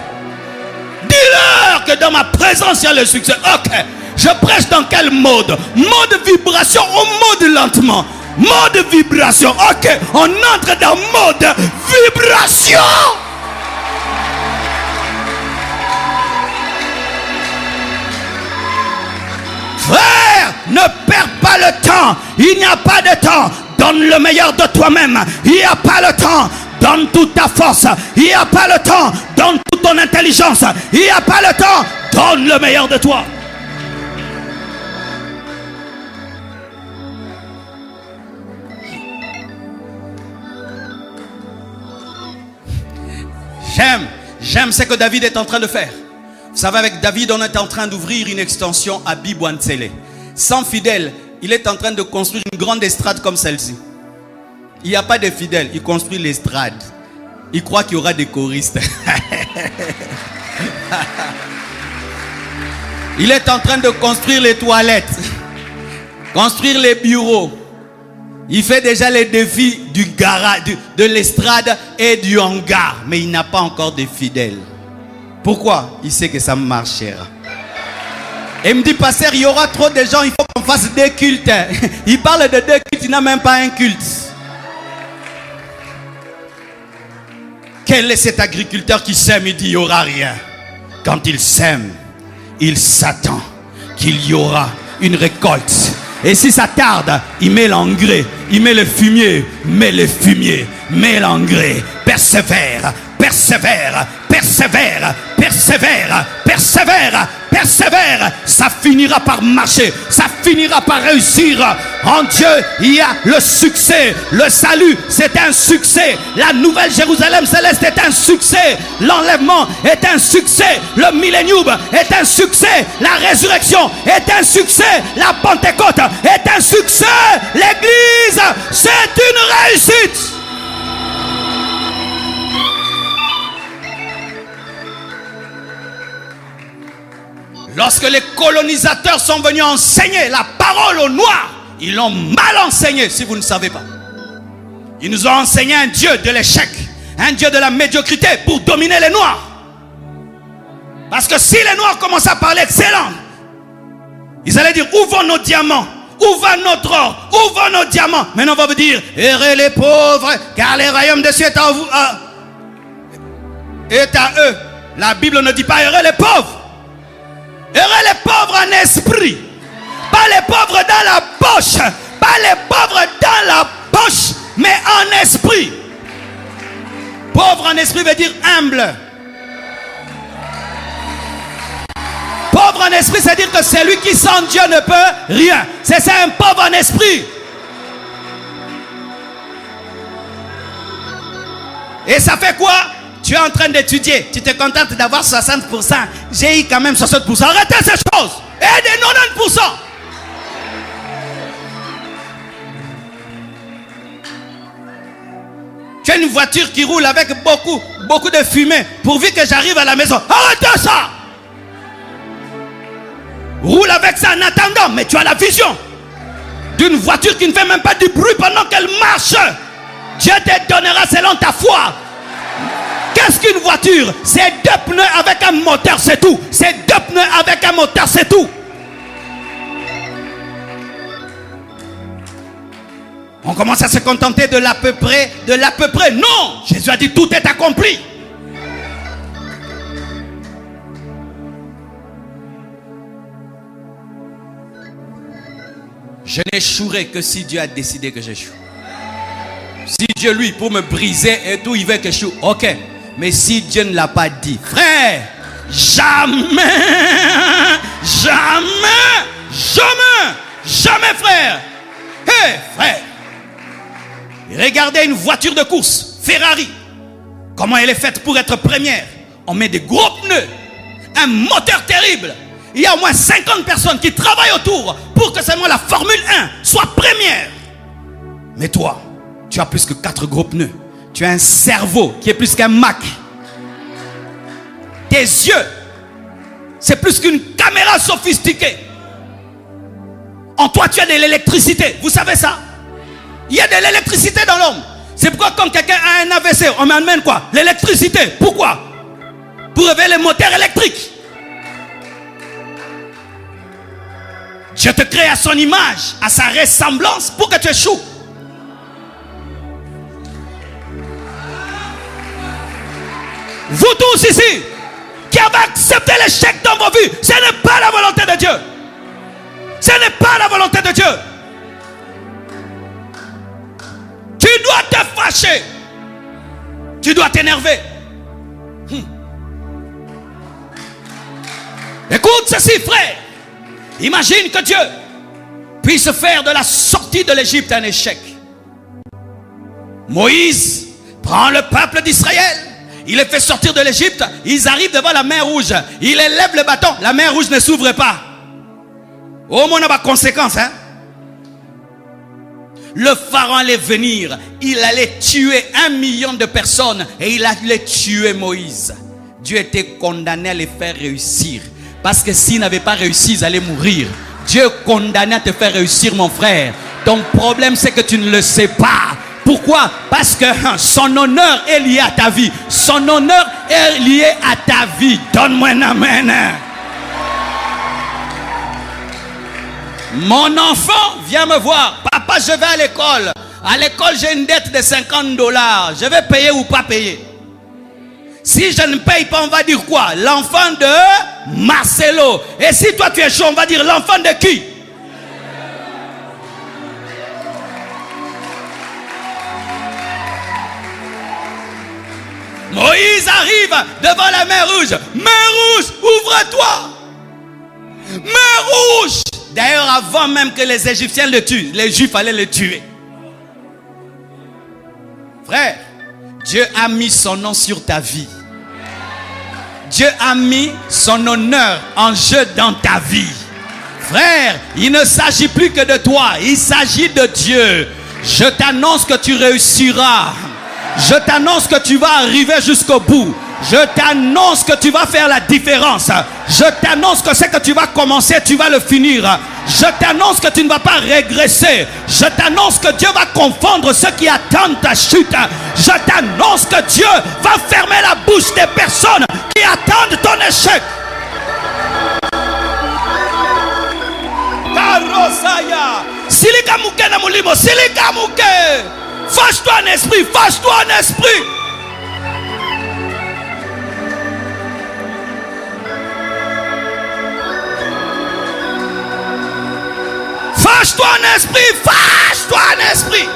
Dis-leur que dans ma présence il y a le succès. Ok, je prêche dans quel mode? Mode vibration ou mode lentement? Mode vibration. Ok, on entre dans mode vibration. Frère, ne perds pas le temps. Il n'y a pas de temps. Donne le meilleur de toi-même. Il n'y a pas le temps. Donne toute ta force. Il n'y a pas le temps. Donne toute ton intelligence. Il n'y a pas le temps. Donne le meilleur de toi. J'aime ce que David est en train de faire. Vous savez, avec David, on est en train d'ouvrir une extension à Bibouantsele. Sans fidèles, il est en train de construire une grande estrade comme celle-ci. Il n'y a pas de fidèles, il construit l'estrade. Il croit qu'il y aura des choristes. Il est en train de construire les toilettes, construire les bureaux. Il fait déjà les défis du garage, de l'estrade et du hangar. Mais il n'a pas encore de fidèles. Pourquoi? Il sait que ça marchera. Et il me dit, pasteur, il y aura trop de gens, il faut qu'on fasse des cultes. Il parle de deux cultes, il n'a même pas un culte. Quel est cet agriculteur qui sème? Il dit, il n'y aura rien. Quand il sème, il s'attend qu'il y aura une récolte. Et si ça tarde, il met l'engrais, il met le fumier, met le fumier, met l'engrais. Persévère, persévère, persévère, persévère, persévère, persévère. Ça finira par marcher, ça finira par réussir. En Dieu, il y a le succès. Le salut, c'est un succès. La nouvelle Jérusalem céleste est un succès. L'enlèvement est un succès. Le millénium est un succès. La résurrection est un succès. La Pentecôte est un succès. L'église, c'est une réussite. Lorsque les colonisateurs sont venus enseigner la parole aux Noirs, ils l'ont mal enseigné, si vous ne savez pas. Ils nous ont enseigné un Dieu de l'échec, un Dieu de la médiocrité pour dominer les Noirs. Parce que si les Noirs commençaient à parler excellent, ils allaient dire, où vont nos diamants? Où va notre or? Où vont nos diamants? Maintenant on va vous dire, errez les pauvres, car les royaumes des cieux est à vous, est à eux. La Bible ne dit pas errez les pauvres. Heureux les pauvres en esprit. Pas les pauvres dans la poche. Pas les pauvres dans la poche, mais en esprit. Pauvre en esprit veut dire humble. Pauvre en esprit, c'est dire que celui qui sans Dieu ne peut rien. C'est ça un pauvre en esprit. Et ça fait quoi? Tu es en train d'étudier, tu te contentes d'avoir 60%. J'ai eu quand même 60%. Arrêtez ces choses. Et des 90%. Tu as une voiture qui roule avec beaucoup de fumée. Pourvu que j'arrive à la maison. Arrêtez ça. Roule avec ça en attendant. Mais tu as la vision d'une voiture qui ne fait même pas du bruit pendant qu'elle marche. Dieu te donnera selon ta foi. Qu'est-ce qu'une voiture? C'est 2 pneus avec un moteur, c'est tout. C'est 2 pneus avec un moteur, c'est tout. On commence à se contenter de l'à peu près, de l'à peu près. Non! Jésus a dit tout est accompli. Je n'échouerai que si Dieu a décidé que j'échoue. Si Dieu, lui, pour me briser et tout, il veut que je joue. Ok. Mais si Dieu ne l'a pas dit, frère, jamais, jamais, jamais, jamais, frère. Hé, frère. Regardez une voiture de course, Ferrari. Comment elle est faite pour être première? On met des gros pneus, un moteur terrible. Il y a au moins 50 personnes qui travaillent autour pour que seulement la Formule 1 soit première. Mais toi, tu as plus que 4 gros pneus. Tu as un cerveau qui est plus qu'un Mac. Tes yeux, c'est plus qu'une caméra sophistiquée. En toi, tu as de l'électricité. Vous savez ça? Il y a de l'électricité dans l'homme. C'est pourquoi quand quelqu'un a un AVC, on m'amène quoi? L'électricité. Pourquoi? Pour réveiller les moteurs électriques. Dieu te crée à son image, à sa ressemblance pour que tu échoues. Vous tous ici, qui avez accepté l'échec dans vos vies, ce n'est pas la volonté de Dieu. Ce n'est pas la volonté de Dieu. Tu dois te fâcher. Tu dois t'énerver. Écoute ceci, frère. Imagine que Dieu puisse faire de la sortie de l'Égypte un échec. Moïse prend le peuple d'Israël. Il les fait sortir de l'Égypte. Ils arrivent devant la mer Rouge. Il élève le bâton. La mer Rouge ne s'ouvre pas. Au moins, on a pas conséquence. Hein? Le pharaon allait venir. Il allait tuer 1 million de personnes. Et il allait tuer Moïse. Dieu était condamné à les faire réussir. Parce que s'il n'avait pas réussi, ils allaient mourir. Dieu est condamné à te faire réussir, mon frère. Ton problème, c'est que tu ne le sais pas. Pourquoi? Parce que son honneur est lié à ta vie. Son honneur est lié à ta vie. Donne-moi un amen. Mon enfant, viens me voir. Papa, je vais à l'école. À l'école, j'ai une dette de $50. Je vais payer ou pas payer? Si je ne paye pas, on va dire quoi? L'enfant de Marcelo. Et si toi tu es chaud, on va dire l'enfant de qui? Moïse arrive devant la mer rouge. Mer rouge, ouvre-toi. Mer rouge. D'ailleurs, avant même que les Égyptiens le tuent, les Juifs allaient le tuer. Frère, Dieu a mis son nom sur ta vie. Dieu a mis son honneur en jeu dans ta vie. Frère, il ne s'agit plus que de toi, il s'agit de Dieu. Je t'annonce que tu réussiras. Je t'annonce que tu vas arriver jusqu'au bout. Je t'annonce que tu vas faire la différence. Je t'annonce que ce que tu vas commencer, tu vas le finir. Je t'annonce que tu ne vas pas régresser. Je t'annonce que Dieu va confondre ceux qui attendent ta chute. Je t'annonce que Dieu va fermer la bouche des personnes qui attendent ton échec. Karosaya. Silika muke na mulimo, silika muke. Fâche-toi en esprit, fâche-toi en esprit. Fâche-toi en esprit, fâche-toi en esprit.